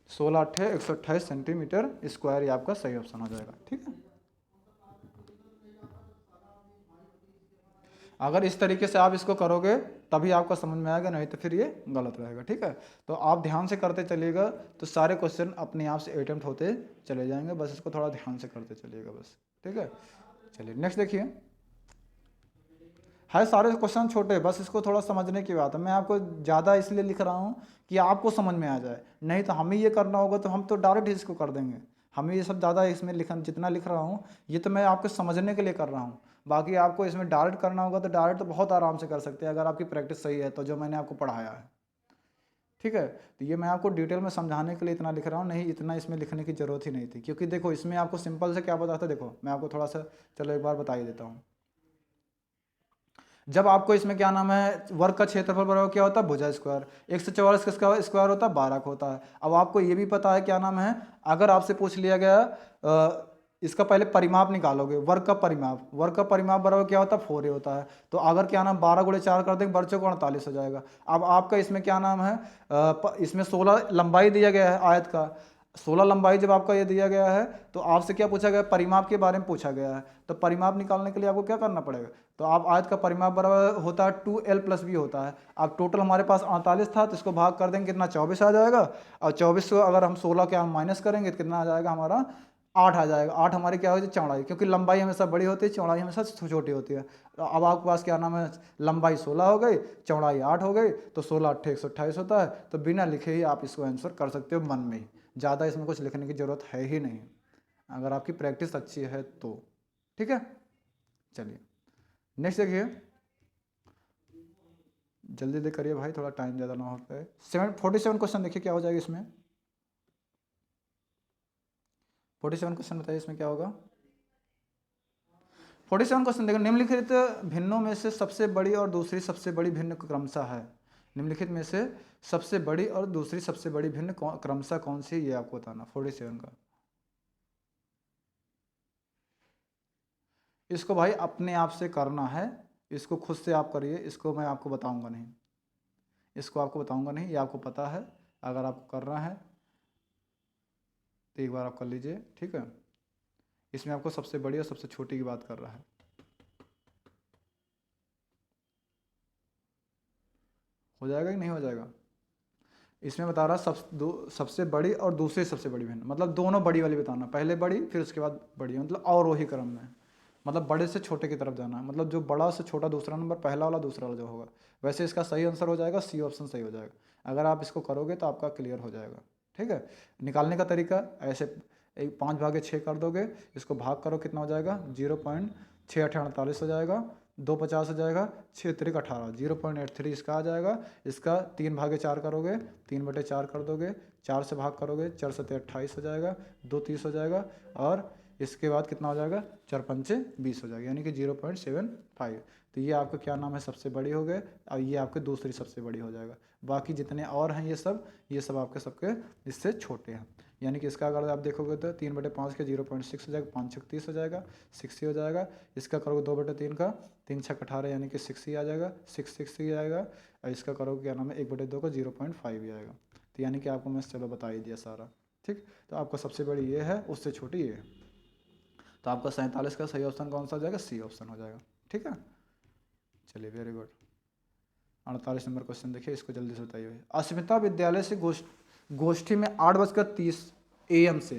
16 अट्ठे 128 सेंटीमीटर स्क्वायर ये आपका सही ऑप्शन हो जाएगा। ठीक है, अगर इस तरीके से आप इसको करोगे तभी आपको समझ में आएगा, नहीं तो फिर ये गलत रहेगा। ठीक है, तो आप ध्यान से करते चलिएगा तो सारे क्वेश्चन अपने आप से अटेम्प्ट होते चले जाएंगे, बस इसको थोड़ा ध्यान से करते चलिएगा बस। ठीक है, चलिए नेक्स्ट देखिए, है सारे क्वेश्चन छोटे, बस इसको थोड़ा समझने की बात है। मैं आपको ज़्यादा इसलिए लिख रहा हूँ कि आपको समझ में आ जाए, नहीं तो हमें ये करना होगा तो हम तो डायरेक्ट इसको कर देंगे, हमें ये सब ज़्यादा इसमें जितना लिख रहा हूँ ये तो मैं आपको समझने के लिए कर रहा हूँ। बाकी आपको इसमें डायरेक्ट करना होगा तो डायरेक्ट तो बहुत आराम से कर सकते हैं अगर आपकी प्रैक्टिस सही है तो, जो मैंने आपको पढ़ाया है। ठीक है, तो ये मैं आपको डिटेल में समझाने के लिए इतना लिख रहा हूँ, नहीं इतना इसमें लिखने की ज़रूरत ही नहीं थी, क्योंकि देखो इसमें आपको सिंपल से क्या बताता है, देखो मैं आपको थोड़ा सा चलो एक बार बता ही देता हूँ। जब आपको इसमें क्या नाम है वर्ग का क्षेत्रफल बराबर क्या होता है भुजा स्क्वायर, 144 का स्क्वायर होता है 12 का होता है। अब आपको ये भी पता है क्या नाम है, अगर आपसे पूछ लिया गया इसका पहले परिमाप निकालोगे, वर्ग का परिमाप बराबर क्या होता है 4a होता है। तो अगर क्या नाम 12 गुणे 4 कर देंगे बच्चों को 48 हो जाएगा। अब आपका इसमें क्या नाम है इसमें 16 लंबाई दिया गया है आयत का, 16 लंबाई जब आपका ये दिया गया है तो आपसे क्या पूछा गया, परिमाप के बारे में पूछा गया है। तो परिमाप निकालने के लिए आपको क्या करना पड़ेगा, तो आप आयत का परिमाप बराबर होता है 2l+b होता है। अब टोटल हमारे पास 48 था तो इसको भाग कर देंगे कितना 24 आ जाएगा, और 24 को अगर हम 16 के हम माइनस करेंगे तो कितना आ जाएगा हमारा 8 आ जाएगा। 8 हमारी क्या होती है चौड़ाई, क्योंकि लंबाई हमेशा बड़ी होती है चौड़ाई हमेशा छोटी होती है। तो अब आपके पास क्या नाम है लंबाई 16 हो गई चौड़ाई 8 हो गई, तो 16 8 128 होता है। तो बिना लिखे ही आप इसको आंसर कर सकते हो मन में ही, ज़्यादा इसमें कुछ लिखने की ज़रूरत है ही नहीं अगर आपकी प्रैक्टिस अच्छी है तो। ठीक है, चलिए नेक्स्ट देखिए, जल्दी जल्दी करिए भाई थोड़ा टाइम ज़्यादा ना हो पाए। 47 क्वेश्चन देखिए क्या हो जाएगा इसमें, 47 क्वेश्चन बताइए इसमें क्या होगा। 47 क्वेश्चन देखो, निम्नलिखित भिन्नों में से सबसे बड़ी और दूसरी सबसे बड़ी भिन्न क्रमशः है। निम्नलिखित में से सबसे बड़ी और दूसरी सबसे बड़ी भिन्न क्रमशः कौन सी है ये आपको बताना। 47 का इसको भाई अपने आप से करना है, इसको खुद से आप करिए, इसको मैं आपको बताऊंगा नहीं, इसको आपको बताऊंगा नहीं, ये आपको पता है। अगर आपको करना है तो एक बार आप कर लीजिए। ठीक है, इसमें आपको सबसे बड़ी और सबसे छोटी की बात कर रहा है। हो जाएगा कि नहीं हो जाएगा, इसमें बता रहा सबसे बड़ी और दूसरी सबसे बड़ी भिन्न, मतलब दोनों बड़ी वाली बताना, पहले बड़ी फिर उसके बाद बड़ी, मतलब और वही क्रम में, मतलब बड़े से छोटे की तरफ जाना है, मतलब जो बड़ा से छोटा दूसरा नंबर पहला वाला दूसरा वाला जो होगा। वैसे इसका सही आंसर हो जाएगा सी ऑप्शन सही हो जाएगा। अगर आप इसको करोगे तो आपका क्लियर हो जाएगा। ठीक है, निकालने का तरीका ऐसे 5/6 कर दोगे, इसको भाग करो कितना हो जाएगा 0.6848 हो जाएगा, 2 50 हो जाएगा, 6×3 = 18, 0.83 इसका आ जाएगा। इसका 3/4 करोगे, 3/4 कर दोगे, 4 से भाग करोगे 4 7 28 हो जाएगा, 2 30 हो जाएगा, और इसके बाद कितना हो जाएगा 4 5 20 हो जाएगा, यानी कि 0.75। तो ये आपका क्या नाम है सबसे बड़ी हो गए, और ये आपके दूसरी सबसे बड़ी हो जाएगा। बाकी जितने और हैं ये सब आपके सबके इससे छोटे हैं। यानी कि इसका अगर आप देखोगे तो 3/5 के 0.6 हो जाएगा, 5 6 30 हो जाएगा, 60 हो जाएगा। इसका करोगे 2/3 का 3 6 18 यानी कि 60 आ जाएगा, 6 आएगा। और इसका करोगे क्या नाम है 1/2 का 0.5 आएगा। तो यानी कि आपको मैं चलो बता ही दिया सारा। ठीक, तो आपका सबसे बड़ी ये है, उससे छोटी ये है। तो आपका 47 का सही ऑप्शन कौन सा हो जाएगा, सी ऑप्शन हो जाएगा। ठीक है, चलिए वेरी गुड। 48 नंबर क्वेश्चन देखिए, इसको जल्दी से बताइए। अस्मिता विद्यालय से गोष्ठी में 8:30 AM से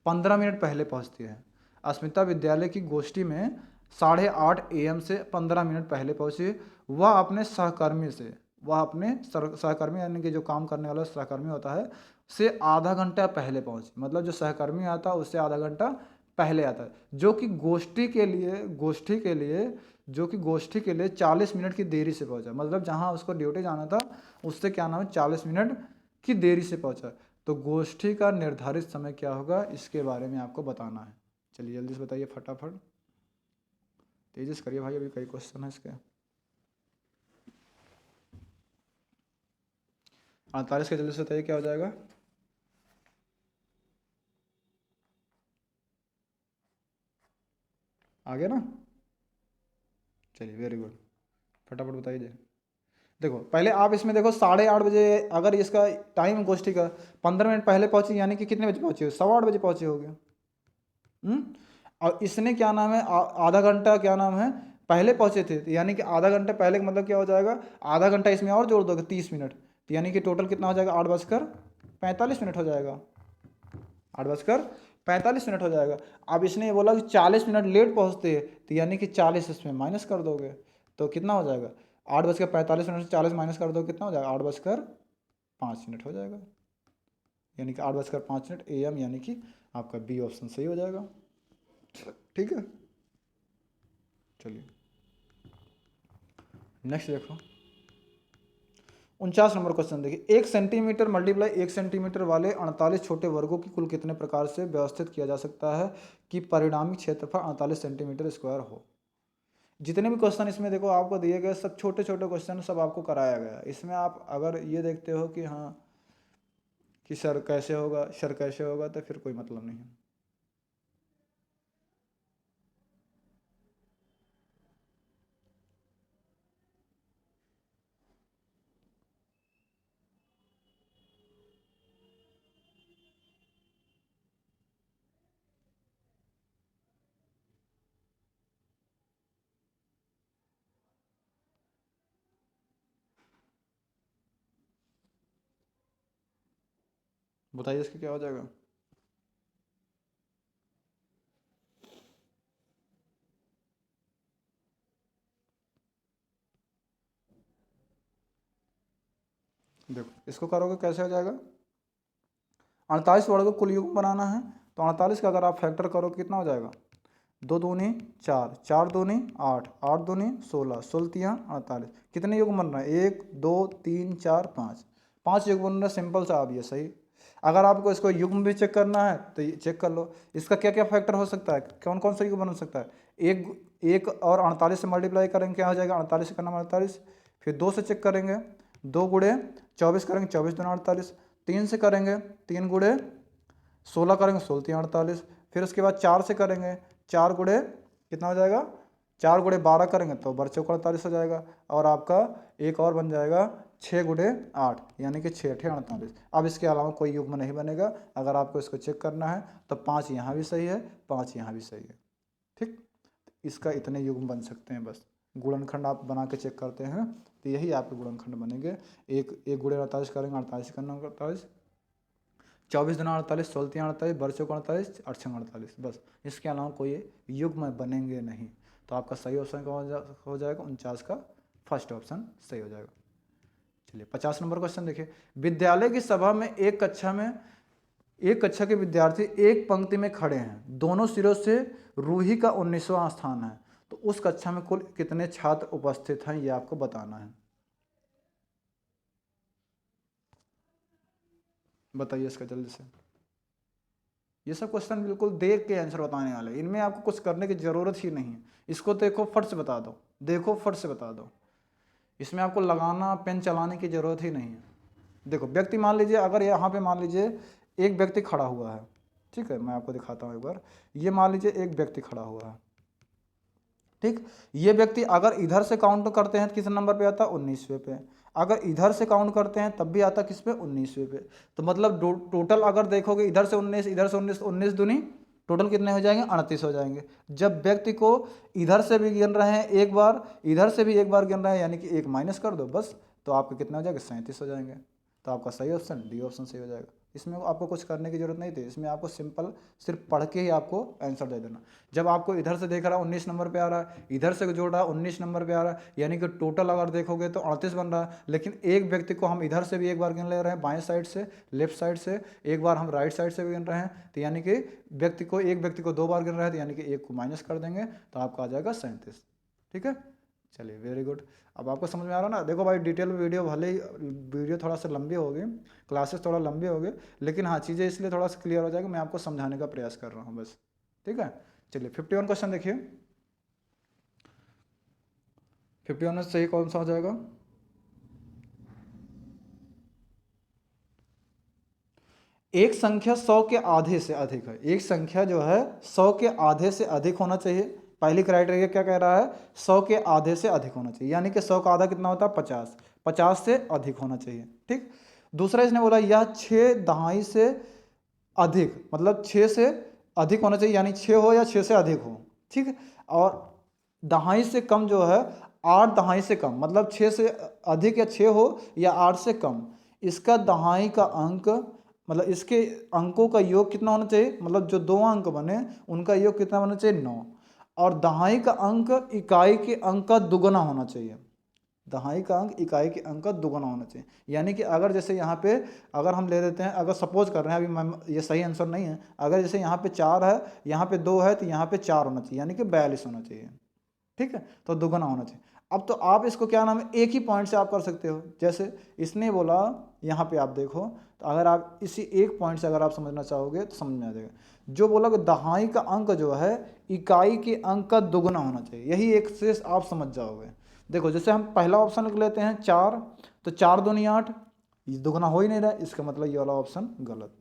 15 मिनट पहले पहुंचती है। अस्मिता विद्यालय की गोष्ठी में 8:30 AM से 15 मिनट पहले पहुंची। वह अपने सहकर्मी यानी कि जो काम करने वाला सहकर्मी होता है से आधा घंटा पहले पहुंची, मतलब जो सहकर्मी आता है उससे आधा घंटा पहले आता है, जो कि गोष्ठी के लिए 40 मिनट की देरी से पहुंचा। मतलब जहां उसको ड्यूटी जाना था उससे क्या नाम है 40 मिनट की देरी से पहुंचा। तो गोष्ठी का निर्धारित समय क्या होगा इसके बारे में आपको बताना है। चलिए जल्दी से बताइए फटाफट, तेजी से करिए भाई, अभी कई क्वेश्चन है इसके। 48 के जल्दी से बताइए क्या हो जाएगा। आ गया ना, चलिए वेरी गुड, फटाफट बताइए। देखो पहले आप इसमें देखो 8:30 बजे, अगर इसका टाइम गोष्ठी का 15 मिनट पहले पहुंची, यानी कि कितने बजे पहुंचे, 8:15 बजे पहुंचे होगे। और इसने क्या नाम है आधा घंटा क्या नाम है पहले पहुंचे थे, तो यानी कि आधा घंटा पहले का मतलब क्या हो जाएगा, आधा घंटा इसमें और जोड़ दोगे 30 मिनट, तो यानी कि टोटल कितना हो जाएगा 8:45 हो जाएगा, 8:45 हो जाएगा। अब इसने ये बोला कि 40 मिनट लेट पहुंचते हैं, तो यानी कि 40 इसमें माइनस कर दोगे तो कितना हो जाएगा 8:45 से 40 माइनस कर दो कितना हो जाएगा 8:05 हो जाएगा, यानी कि 8:05 AM यानी कि आपका बी ऑप्शन सही हो जाएगा। ठीक है, चलिए नेक्स्ट देखो 49 नंबर क्वेश्चन देखिए, 1 सेंटीमीटर मल्टीप्लाई 1 सेंटीमीटर वाले 48 छोटे वर्गों की कुल कितने प्रकार से व्यवस्थित किया जा सकता है कि परिणामी क्षेत्रफल 48 सेंटीमीटर स्क्वायर हो। जितने भी क्वेश्चन इसमें देखो आपको दिए गए सब छोटे छोटे क्वेश्चन सब आपको कराया गया। इसमें आप अगर ये देखते हो कि हाँ कि सर कैसे होगा, सर कैसे होगा, तो फिर कोई मतलब नहीं है। बताइए इसका क्या हो जाएगा। देखो इसको करोगे कैसे हो जाएगा, 48 वर्ग को कुल युग्म बनाना है, तो 48 का अगर आप फैक्टर करो कितना हो जाएगा, 2 दूनी 4, 4 दूनी 8, 8 दूनी 16, 16 × 48, कितने युग्म बन रहे हैं, 1 2 3 4 5, 5 युग्म बन रहे हैं। सिंपल सा आप ये सही। अगर आपको इसको युग्म भी चेक करना है तो ये चेक कर लो, इसका क्या क्या फैक्टर हो सकता है, कौन कौन सा युग्म बन सकता है। एक और 48 से मल्टीप्लाई करेंगे क्या हो जाएगा, 48 का नाम 48, फिर 2 से चेक करेंगे, 2 × 24 करेंगे, 24 × 48, 3 से करेंगे, 3 × 16 करेंगे, 16 × 48, फिर उसके बाद 4 से करेंगे, 4 × कितना हो जाएगा, 4 × 12 करेंगे तो 12×4 = 48 हो जाएगा। और आपका एक और बन जाएगा 6 × 8 यानी कि 6×8 = 48। अब इसके अलावा कोई युग्म नहीं बनेगा। अगर आपको इसको चेक करना है तो 5 यहाँ भी सही है, 5 यहाँ भी सही है। ठीक, इसका इतने युग्म बन सकते हैं। बस गुणनखंड आप बना के चेक करते हैं तो यही आपके गुणनखंड बनेंगे। एक 1 × 48 करेंगे, 48 का नाम 48, 24 × 48, 16 × 48, 12×48, 8×48, बस इसके अलावा कोई युग्म बनेंगे नहीं। तो आपका सही ऑप्शन क्या हो जाएगा, 49 का फर्स्ट ऑप्शन सही हो जाएगा। चलिए 50 नंबर क्वेश्चन देखिए, विद्यालय की सभा में एक कक्षा के विद्यार्थी एक पंक्ति में खड़े हैं, दोनों सिरों से रूही का 19वां स्थान है, तो उस कक्षा में कुल कितने छात्र उपस्थित हैं ये आपको बताना है। बताइए इसका जल्दी से। ये सब क्वेश्चन बिल्कुल देख के आंसर बताने वाले, इनमें आपको कुछ करने की जरूरत ही नहीं है। इसको देखो फट से बता दो, देखो फट से बता दो, इसमें आपको लगाना पेन चलाने की जरूरत ही नहीं है। देखो व्यक्ति मान लीजिए, अगर यहाँ पे मान लीजिए एक व्यक्ति खड़ा हुआ है, ठीक है, मैं आपको दिखाता हूँ एक बार। ये मान लीजिए एक व्यक्ति खड़ा हुआ है, ठीक, ये व्यक्ति अगर इधर से काउंट करते हैं तो किस नंबर पे आता है, 19वें पे। अगर इधर से काउंट करते हैं तब भी आता किस पे, 19वें पे। तो मतलब टोटल अगर देखोगे इधर से 19, इधर से 19, 19 दूनी टोटल कितने हो जाएंगे, 38 हो जाएंगे। जब व्यक्ति को इधर से भी गिन रहे हैं एक बार, इधर से भी एक बार गिन रहे हैं, यानी कि एक माइनस कर दो बस, तो आपके कितने हो जाएंगे, 37 हो जाएंगे। तो आपका सही ऑप्शन डी ऑप्शन सही हो जाएगा। इसमें आपको कुछ करने की जरूरत नहीं थी, इसमें आपको सिंपल सिर्फ पढ़ के ही आपको आंसर दे देना। जब आपको इधर से देख रहा है 19 नंबर पे आ रहा है, इधर से जोड़ रहा है 19 नंबर पे आ रहा है, यानी कि टोटल अगर देखोगे तो 38 बन रहा है। लेकिन एक व्यक्ति को हम इधर से भी एक बार गिन ले रहे हैं, बाएं साइड से, लेफ्ट साइड से, एक बार हम राइट साइड से भी गिन रहे हैं, तो यानी कि एक व्यक्ति को 2 बार गिन रहा है, तो यानी कि एक को माइनस कर देंगे तो आपका आ जाएगा 37। ठीक है, चलिए वेरी गुड। अब आपको समझ में आ रहा ना। देखो भाई डिटेल वीडियो, भले ही वीडियो थोड़ा सा लंबी होगी, क्लासेस थोड़ा लंबी होगी, लेकिन हाँ चीज़ें इसलिए थोड़ा सा क्लियर हो जाएगा, मैं आपको समझाने का प्रयास कर रहा हूँ बस। ठीक है, चलिए 51 क्वेश्चन देखिए, 51 में सही कौन सा हो जाएगा, एक संख्या 100 के आधे से अधिक है। एक संख्या जो है 100 के आधे से अधिक होना चाहिए। पहली क्राइटेरिया क्या कह रहा है, 100 के आधे से अधिक होना चाहिए, यानी कि 100 का आधा कितना होता है, 50, 50 से अधिक होना चाहिए। ठीक, दूसरा इसने बोला यह 6 दहाई से अधिक, मतलब 6 से अधिक होना चाहिए, यानी 6 हो या 6 से अधिक हो। ठीक, और दहाई से कम जो है 8 दहाई से कम, मतलब 6 से अधिक या 6 हो या 8 से कम, इसका दहाई का अंक, मतलब इसके अंकों का योग कितना होना चाहिए, मतलब जो 2 अंक बने उनका योग कितना होना चाहिए, 9। और दहाई का अंक इकाई के अंक का दुगुना होना चाहिए। दहाई का अंक इकाई के अंक का दुगुना होना चाहिए। यानी कि अगर जैसे यहाँ पे अगर हम ले लेते हैं, अगर सपोज कर रहे हैं, अभी मैं ये सही आंसर नहीं है, अगर जैसे यहाँ पे 4 है, यहाँ पे 2 है, तो यहाँ पे 4 होना चाहिए, यानी कि 42 होना चाहिए। ठीक है, तो दुगुना होना चाहिए। अब तो आप इसको क्या नाम है, एक ही पॉइंट से आप कर सकते हो। जैसे इसने बोला, यहाँ पे आप देखो, तो अगर आप इसी एक पॉइंट से अगर आप समझना चाहोगे तो समझ में आ जाएगा। जो बोला कि दहाई का अंक जो है इकाई के अंक का दुगुना होना चाहिए, यही एक से आप समझ जाओगे। देखो जैसे हम पहला ऑप्शन लिख लेते हैं 4, तो 4 दूनी 8, ये दुगुना हो ही नहीं रहा, इसका मतलब ये वाला ऑप्शन गलत।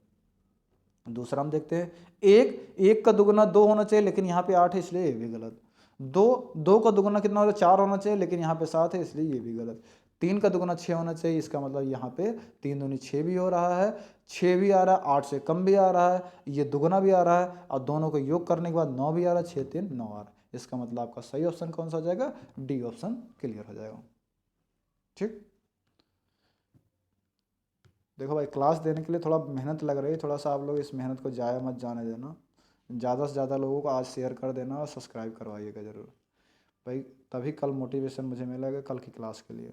दूसरा हम देखते हैं, एक का दुगुना 2 होना चाहिए, लेकिन यहाँ पे 8 है, इसलिए ये भी गलत। दो का दुगुना कितना होता है, 4 होना चाहिए, लेकिन यहाँ पे 7 है, इसलिए ये भी गलत। 3 का दुगुना 6 होना चाहिए, इसका मतलब यहाँ पे 3 दूनी 6 भी हो रहा है, 6 भी आ रहा है, 8 से कम भी आ रहा है, ये दुगुना भी आ रहा है, और दोनों को योग करने के बाद 9 भी आ रहा है, 6 3 9 आ रहा है। इसका मतलब आपका सही ऑप्शन कौन सा हो जाएगा, डी ऑप्शन क्लियर हो जाएगा। ठीक, देखो भाई क्लास देने के लिए थोड़ा मेहनत लग रही है, थोड़ा सा आप लोग इस मेहनत को जाया मत जाने देना। ज़्यादा से ज़्यादा लोगों को आज शेयर कर देना और सब्सक्राइब करवाइएगा ज़रूर भाई, तभी कल मोटिवेशन मुझे मिलेगा कल की क्लास के लिए।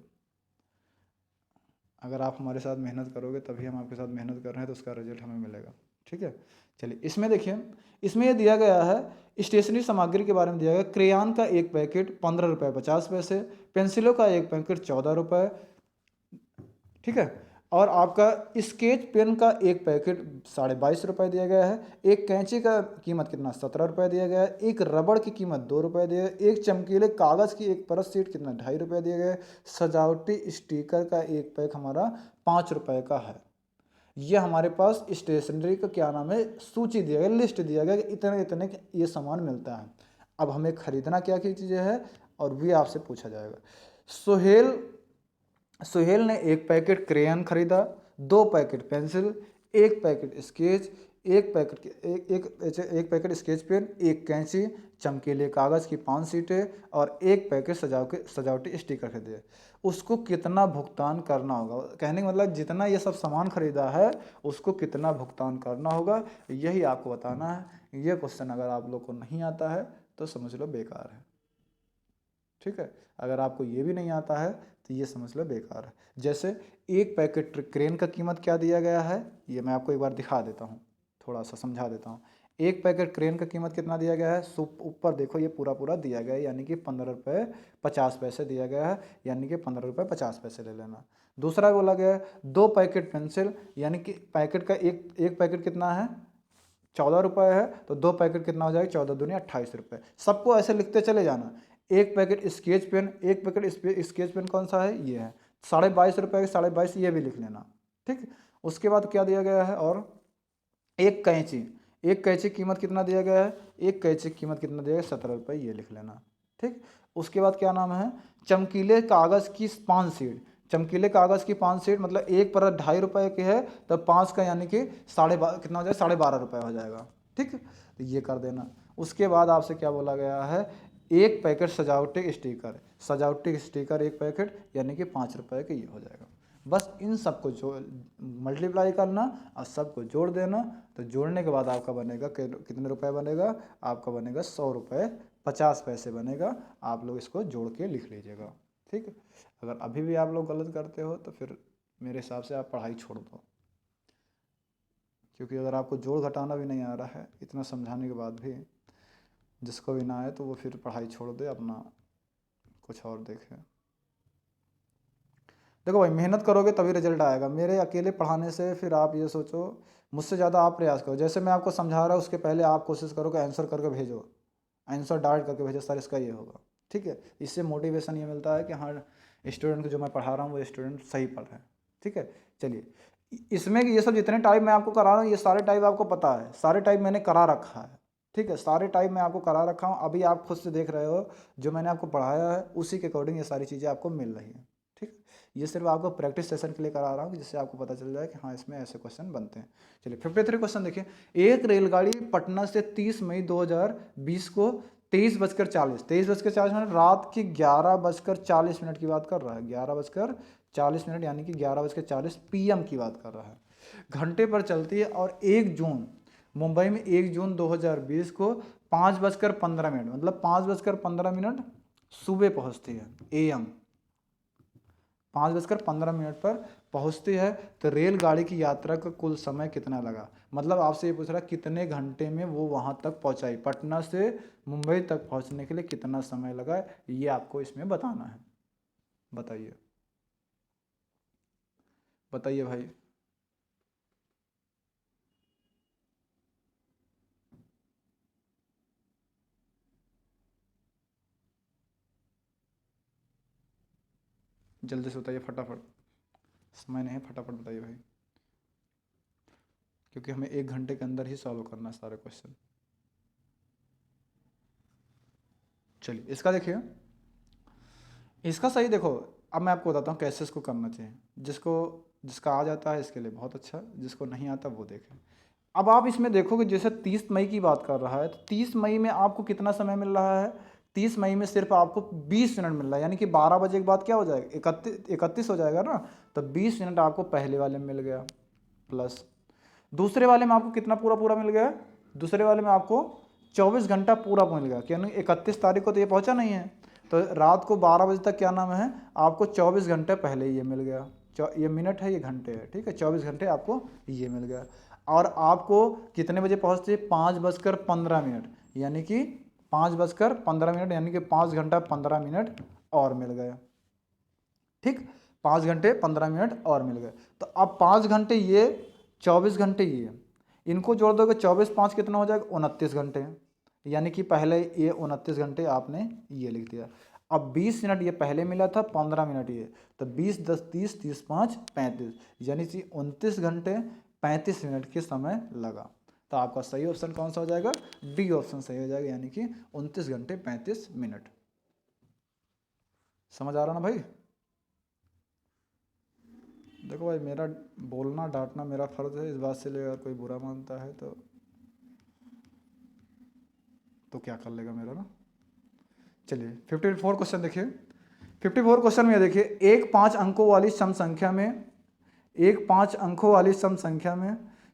अगर आप हमारे साथ मेहनत करोगे तभी हम आपके साथ मेहनत कर रहे हैं, तो उसका रिजल्ट हमें मिलेगा। ठीक है, चलिए इसमें देखिए, इसमें ये दिया गया है स्टेशनरी सामग्री के बारे में दिया गया। क्रेयॉन का एक पैकेट 15 रुपये 50 पैसे, पेंसिलों का एक पैकेट 14 रुपये। ठीक है, और आपका स्केच पेन का एक पैकेट 22.5 रुपये दिया गया है। एक कैंची का कीमत कितना, 17 रुपये दिया गया है। एक रबड़ की कीमत 2 रुपये दिया गया। एक चमकीले कागज़ की एक परत शीट कितना, 2.5 रुपये दिया गया है। सजावटी स्टिकर का एक पैक हमारा 5 रुपये का है। ये हमारे पास स्टेशनरी का क्या नाम है, सूची दिया गया, लिस्ट दिया गया कि इतने इतने ये सामान मिलता है। अब हमें खरीदना क्या क्या चीज़ें हैं, और भी आपसे पूछा जाएगा। सुहेल सुहेल ने एक पैकेट क्रेयन खरीदा, 2 पैकेट पेंसिल, एक पैकेट स्केच, एक पैकेट स्केच पेन, एक कैंची, चमकीले कागज़ की 5 सीटें, और एक पैकेट सजावटी स्टिकर खरीदे। उसको कितना भुगतान करना होगा, कहने का मतलब जितना ये सब सामान खरीदा है उसको कितना भुगतान करना होगा, यही आपको बताना है। ये क्वेश्चन अगर आप लोग को नहीं आता है तो समझ लो बेकार है। ठीक है, अगर आपको ये भी नहीं आता है तो ये समझ लो बेकार है। जैसे एक पैकेट क्रेन का कीमत क्या दिया गया है, ये मैं आपको एक बार दिखा देता हूँ, थोड़ा सा समझा देता हूँ। एक पैकेट क्रेन का कीमत कितना दिया गया है, ऊपर देखो ये पूरा पूरा दिया गया है, यानी कि 15 रुपये 50 पैसे दिया गया है, यानी कि 15 रुपये 50 पैसे ले लेना। दूसरा बोला गया है 2 पैकेट पेंसिल, यानी कि पैकेट का एक पैकेट कितना है, 14 रुपये है, तो 2 पैकेट कितना हो जाएगा, 14 दूनी 28 रुपये। सबको ऐसे लिखते चले जाना। एक पैकेट स्केच पेन, एक पैकेट स्केच पेन कौन सा है, ये है, 22.5 रुपये, 22.5 ये भी लिख लेना। ठीक, उसके बाद क्या दिया गया है, और एक कैंची, एक कैंची कीमत कितना दिया गया है, एक कैंची कीमत कितना दिया गया, 17 रुपये, ये लिख लेना। ठीक, उसके बाद क्या नाम है, चमकीले कागज़ की 5 सीट, चमकीले कागज़ की 5 सीट मतलब एक परत 2.5 रुपये की है, तो 5 का यानी कि कितना हो जाएगा, 12.5 रुपये हो जाएगा। ठीक, तो ये कर देना। उसके बाद आपसे क्या बोला गया है, एक पैकेट सजावटी स्टिकर एक पैकेट, यानी कि 5 रुपये का ये हो जाएगा। बस इन सबको जो मल्टीप्लाई करना और सबको जोड़ देना, तो जोड़ने के बाद आपका बनेगा कितने रुपए बनेगा, आपका बनेगा 100 रुपये 50 पैसे बनेगा। आप लोग इसको जोड़ के लिख लीजिएगा। ठीक है, अगर अभी भी आप लोग गलत करते हो तो फिर मेरे हिसाब से आप पढ़ाई छोड़ दो, क्योंकि अगर आपको जोड़ घटाना भी नहीं आ रहा है इतना समझाने के बाद भी, जिसको भी ना आए तो वो फिर पढ़ाई छोड़ दे, अपना कुछ और देखे। देखो भाई मेहनत करोगे तभी रिजल्ट आएगा। मेरे अकेले पढ़ाने से फिर आप ये सोचो, मुझसे ज़्यादा आप प्रयास करो। जैसे मैं आपको समझा रहा हूँ उसके पहले आप कोशिश करो कि आंसर करके भेजो, आंसर डायरेक्ट करके भेजो, सर इसका ये होगा। ठीक है, इससे मोटिवेशन ये मिलता है कि हाँ स्टूडेंट को जो मैं पढ़ा रहा हूँ वो स्टूडेंट सही पढ़ रहे हैं। ठीक है, चलिए इसमें ये सब जितने टाइप मैं आपको करा रहा हूँ ये सारे टाइप आपको पता है, सारे टाइप मैंने करा रखा है। ठीक है, सारे टाइप मैं आपको करा रखा हूँ, अभी आप खुद से देख रहे हो जो मैंने आपको पढ़ाया है उसी के अकॉर्डिंग ये सारी चीज़ें आपको मिल रही हैं। ठीक, ये सिर्फ आपको प्रैक्टिस सेशन के लिए करा रहा हूँ जिससे आपको पता चल जाए कि हाँ इसमें ऐसे क्वेश्चन बनते हैं। चलिए 53 क्वेश्चन देखिए। एक रेलगाड़ी पटना से 30 मई 2020 को 23:40 मिनट रात की 11:40 की बात कर रहा है, 11:40 यानी कि 11:40 PM की बात कर रहा है, घंटे पर चलती है। और 1 जून मुंबई में 1 जून 2020 को 5:15 मतलब 5:15 सुबह पहुंचती है AM। 5:15 पर पहुंचती है तो रेलगाड़ी की यात्रा का कुल समय कितना लगा। मतलब आपसे ये पूछ रहा है कितने घंटे में वो वहां तक पहुंचाई, पटना से मुंबई तक पहुंचने के लिए कितना समय लगा, ये आपको इसमें बताना है। बताइए बताइए भाई। जल्दी से बताइए फटाफट, समय नहीं है, फटाफट बताइए भाई, क्योंकि हमें 1 घंटे के अंदर ही सॉल्व करना है सारे क्वेश्चन। चलिए इसका देखिए, इसका सही देखो। अब मैं आपको बताता हूँ कैसे इसको करना चाहिए। जिसका आ जाता है इसके लिए बहुत अच्छा, जिसको नहीं आता वो देखें। अब आप इसमें देखोगे जैसे 30 मई की बात कर रहा है, तो 30 मई में आपको कितना समय मिल रहा है, 30 मई में सिर्फ आपको 20 मिनट मिल रहा है, यानी कि 12 बजे के बाद क्या हो जाएगा, 31 हो जाएगा ना, तो 20 मिनट आपको पहले वाले में मिल गया। प्लस दूसरे वाले में आपको कितना पूरा पूरा मिल गया, दूसरे वाले में आपको 24 घंटा पूरा मिल गया, क्योंकि 31 तारीख को तो ये पहुंचा नहीं है, तो रात को 12 बजे तक क्या नाम है आपको 24 घंटे पहले ये मिल गया। ये मिनट है, ये घंटे है, ठीक है, 24 घंटे आपको ये मिल गया। और आपको कितने बजे पहुंचते, 5:15, यानी कि 5:15, यानी कि 5 घंटा 15 मिनट और मिल गया। ठीक, 5 घंटे 15 मिनट और मिल गए। तो अब 5 घंटे ये, 24 घंटे ये, इनको जोड़ दोगे 24 5 कितना हो जाएगा, 29 घंटे, यानी कि पहले ये 29 घंटे आपने ये लिख दिया। अब 20 मिनट ये पहले मिला था, 15 मिनट ये, तो 20 10 30 30 5 35, यानी कि 29 घंटे 35 मिनट के समय लगा। तो आपका सही ऑप्शन कौन सा हो जाएगा, डी ऑप्शन सही हो जाएगा, यानी कि 29 घंटे 35 मिनट। समझ आ रहा ना भाई। देखो भाई, मेरा बोलना डांटना मेरा फर्ज है, इस बात से ले अगर कोई बुरा मानता है तो क्या कर लेगा मेरा ना। चलिए 54 क्वेश्चन देखिए। 54 क्वेश्चन में देखिए, एक 5 अंकों वाली सम संख्या में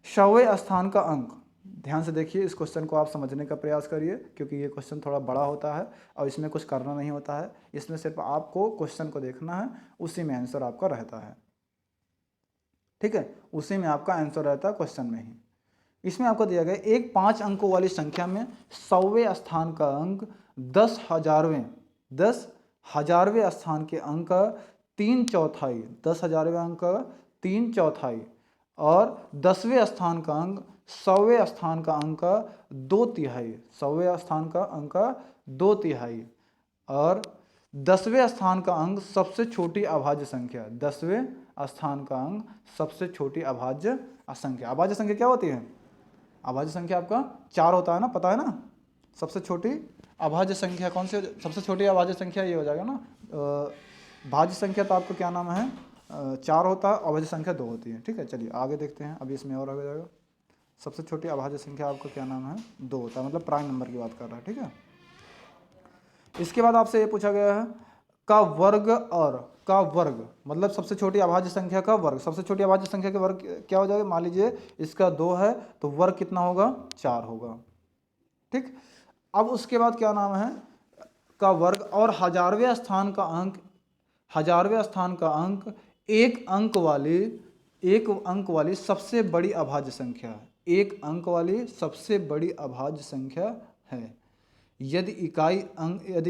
100वें स्थान का अंक, ध्यान से देखिए इस क्वेश्चन को, आप समझने का प्रयास करिए, क्योंकि ये क्वेश्चन थोड़ा बड़ा होता है और इसमें कुछ करना नहीं होता है, इसमें सिर्फ आपको क्वेश्चन को देखना है, उसी में आंसर आपका रहता है। ठीक है, उसी में आपका आंसर रहता है, क्वेश्चन में ही। इसमें आपको दिया गया एक 5 अंकों वाली संख्या में 100वें स्थान का अंक 10,000वें स्थान के अंक 3/4, 10,000वें अंक 3/4, और 10वें स्थान का अंक 100वें स्थान का अंक 2/3, 100वें स्थान का अंक 2/3, और 10वें स्थान का अंक सबसे छोटी अभाज्य संख्या, 10वें स्थान का अंक सबसे छोटी अभाज्य संख्या। अभाज्य संख्या क्या होती है, अभाज्य संख्या आपका 4 होता है ना, पता है ना। सबसे छोटी अभाज्य संख्या कौन सी, सबसे छोटी अभाज्य संख्या ये हो जाएगा ना। भाज्य संख्या तो आपको क्या नाम है 4 होता है, अभाज्य संख्या 2 होती है। ठीक है, चलिए आगे देखते हैं, अभी इसमें और आगे जाएगा। सबसे छोटी अभाज्य संख्या आपको क्या नाम है 2 होता है, मतलब प्राइम नंबर की बात कर रहा है। ठीक है, इसके बाद आपसे ये पूछा गया है का वर्ग, और का वर्ग मतलब सबसे छोटी अभाज्य संख्या का वर्ग, सबसे छोटी अभाज्य संख्या के वर्ग क्या हो जाएगा, मान लीजिए इसका 2 है तो वर्ग कितना होगा, 4 होगा। ठीक, अब उसके बाद क्या नाम है का वर्ग, और 1000वें स्थान का अंक एक अंक वाली सबसे बड़ी अभाज्य संख्या है, एक अंक वाली सबसे बड़ी अभाज्य संख्या है। यदि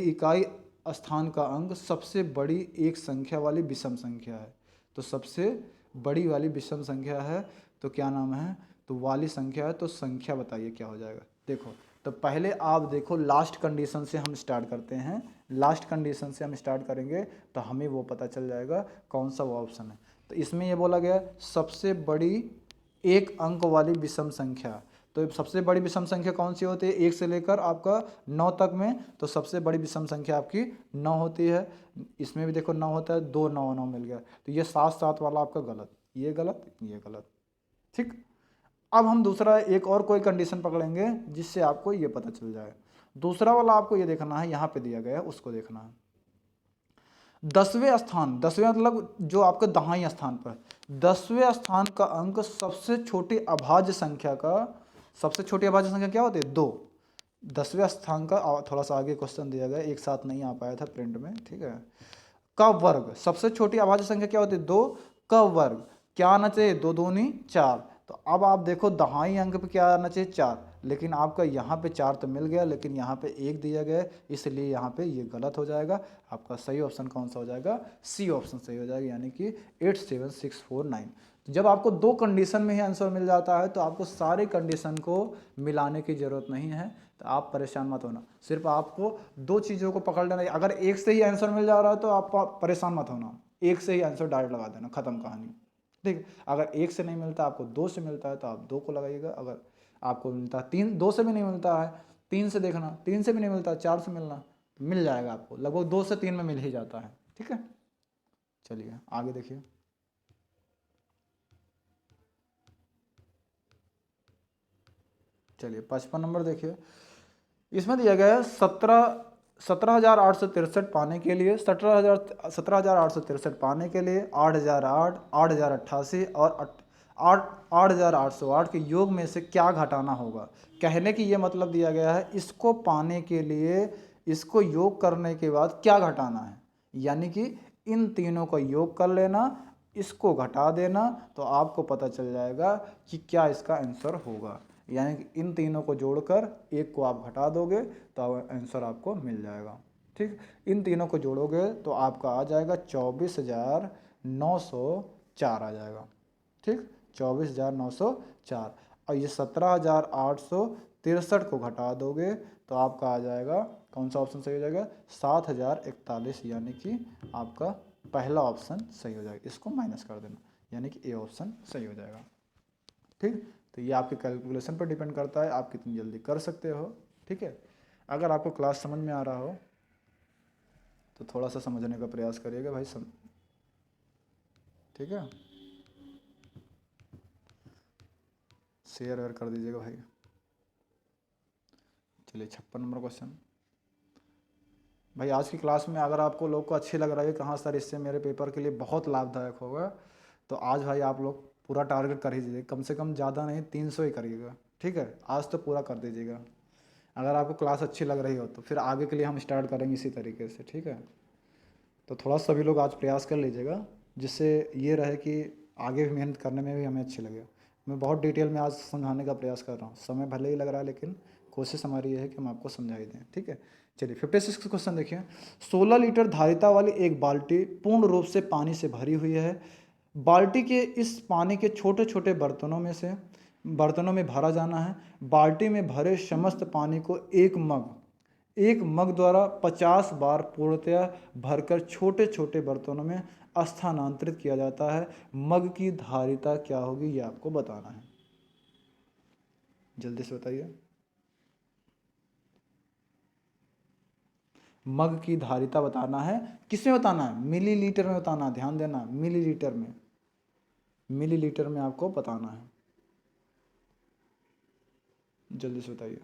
इकाई स्थान का अंक सबसे बड़ी एक संख्या वाली विषम संख्या है, तो सबसे बड़ी वाली विषम संख्या है तो क्या नाम है, तो वाली संख्या है, तो संख्या बताइए क्या हो जाएगा। देखो, तो पहले आप देखो लास्ट कंडीशन से हम स्टार्ट करते हैं, लास्ट कंडीशन से हम स्टार्ट करेंगे तो हमें वो पता चल जाएगा कौन सा वो ऑप्शन है। तो इसमें ये बोला गया सबसे बड़ी एक अंक वाली विषम संख्या, तो सबसे बड़ी विषम संख्या कौन सी होती है, 1 से लेकर आपका 9 तक में, तो सबसे बड़ी विषम संख्या आपकी 9 होती है। इसमें भी देखो 9 होता है, 2 9 9 मिल गया, तो ये 7 7 वाला आपका गलत, ये गलत, ये गलत। ठीक, अब हम दूसरा एक और कोई कंडीशन पकड़ेंगे जिससे आपको ये पता चल जाए। दूसरा वाला आपको ये देखना है, यहाँ पे दिया गया है उसको देखना है। 10वें स्थान, 10वें मतलब जो आपका दाहिने स्थान पर, 10वें स्थान का अंक सबसे छोटी अभाज्य संख्या का, सबसे छोटी अभाज्य संख्या क्या होती है 2। 10वें स्थान का, थोड़ा सा आगे क्वेश्चन दिया गया, एक साथ नहीं आ पाया था प्रिंट में। ठीक है, का वर्ग, सबसे छोटी अभाज्य संख्या क्या होती है 2 का वर्ग, क्या आना चाहिए 2 दूनी 4। तो अब आप देखो दहाई अंक पे क्या आना चाहिए 4, लेकिन आपका यहाँ पे 4 तो मिल गया, लेकिन यहाँ पे 1 दिया गया है, इसलिए यहाँ पे ये गलत हो जाएगा। आपका सही ऑप्शन कौन सा हो जाएगा, सी ऑप्शन सही हो जाएगा, यानी कि 87649। जब आपको 2 कंडीशन में ही आंसर मिल जाता है तो आपको सारे कंडीशन को मिलाने की ज़रूरत नहीं है, तो आप परेशान मत होना, सिर्फ आपको 2 चीज़ों को पकड़ लेना है। अगर एक से ही आंसर मिल जा रहा है तो आप परेशान मत होना, एक से ही आंसर डायरेक्ट लगा देना, खत्म कहानी। ठीक, अगर एक से नहीं मिलता, आपको 2 से मिलता है तो आप 2 को लगाइएगा। अगर आपको मिलता है 3, 2 से भी नहीं मिलता है 3 से देखना, 3 से भी नहीं मिलता 4 से मिलना, तो मिल जाएगा आपको, लगभग 2 से 3 में मिल ही जाता है। ठीक है, चलिए आगे देखिए। चलिए 55 नंबर देखिए, इसमें दिया गया है 17,863 पाने के लिए 17,863 पाने के लिए 8,008, 8,088 और 8,808 के योग में से क्या घटाना होगा। कहने की ये मतलब दिया गया है, इसको पाने के लिए इसको योग करने के बाद क्या घटाना है, यानी कि इन तीनों का योग कर लेना, इसको घटा देना, तो आपको पता चल जाएगा कि क्या इसका आंसर होगा। यानी कि इन तीनों को जोड़कर एक को आप घटा दोगे तो आंसर आपको मिल जाएगा। ठीक, इन तीनों को जोड़ोगे तो आपका आ जाएगा 24,904 आ जाएगा। ठीक, 24,904, और ये 17,863 को घटा दोगे तो आपका आ जाएगा, कौन सा ऑप्शन सही हो जाएगा, 7,041, यानी कि आपका पहला ऑप्शन सही हो जाएगा। इसको माइनस कर देना, यानी कि ए ऑप्शन सही हो जाएगा। ठीक, तो ये आपके कैलकुलेशन पर डिपेंड करता है, आप कितनी जल्दी कर सकते हो। ठीक है, अगर आपको क्लास समझ में आ रहा हो तो थोड़ा सा समझने का प्रयास करिएगा भाई, ठीक है, शेयर वेयर कर दीजिएगा भाई। चलिए 56 नंबर क्वेश्चन। भाई आज की क्लास में अगर आपको लोग को अच्छी लग रहा है कि हाँ सर इससे मेरे पेपर के लिए बहुत लाभदायक होगा, तो आज भाई आप लोग पूरा टारगेट कर ही दीजिए, कम से कम ज़्यादा नहीं 300 ही करिएगा। ठीक है, आज तो पूरा कर दीजिएगा। अगर आपको क्लास अच्छी लग रही हो तो फिर आगे के लिए हम स्टार्ट करेंगे इसी तरीके से। ठीक है, तो थोड़ा सभी लोग आज प्रयास कर लीजिएगा, जिससे ये रहे कि आगे भी मेहनत करने में भी हमें अच्छी लगे। मैं बहुत डिटेल में आज समझाने का प्रयास कर रहा हूँ, समय भले ही लग रहा है लेकिन कोशिश हमारी ये है कि हम आपको समझा ही दें। ठीक है, चलिए 56 क्वेश्चन देखिए। 16 लीटर धारिता वाली एक बाल्टी पूर्ण रूप से पानी से भरी हुई है। बाल्टी के इस पानी के छोटे छोटे बर्तनों में भरा जाना है। बाल्टी में भरे समस्त पानी को एक मग द्वारा 50 बार पूर्णतया भरकर छोटे छोटे बर्तनों में स्थानांतरित किया जाता है। मग की धारिता क्या होगी ये आपको बताना है, जल्दी से बताइए। मग की धारिता बताना है, किसमें बताना है, मिलीलीटर में बताना है, ध्यान देना, मिलीलीटर में आपको बताना है। जल्दी से बताइए,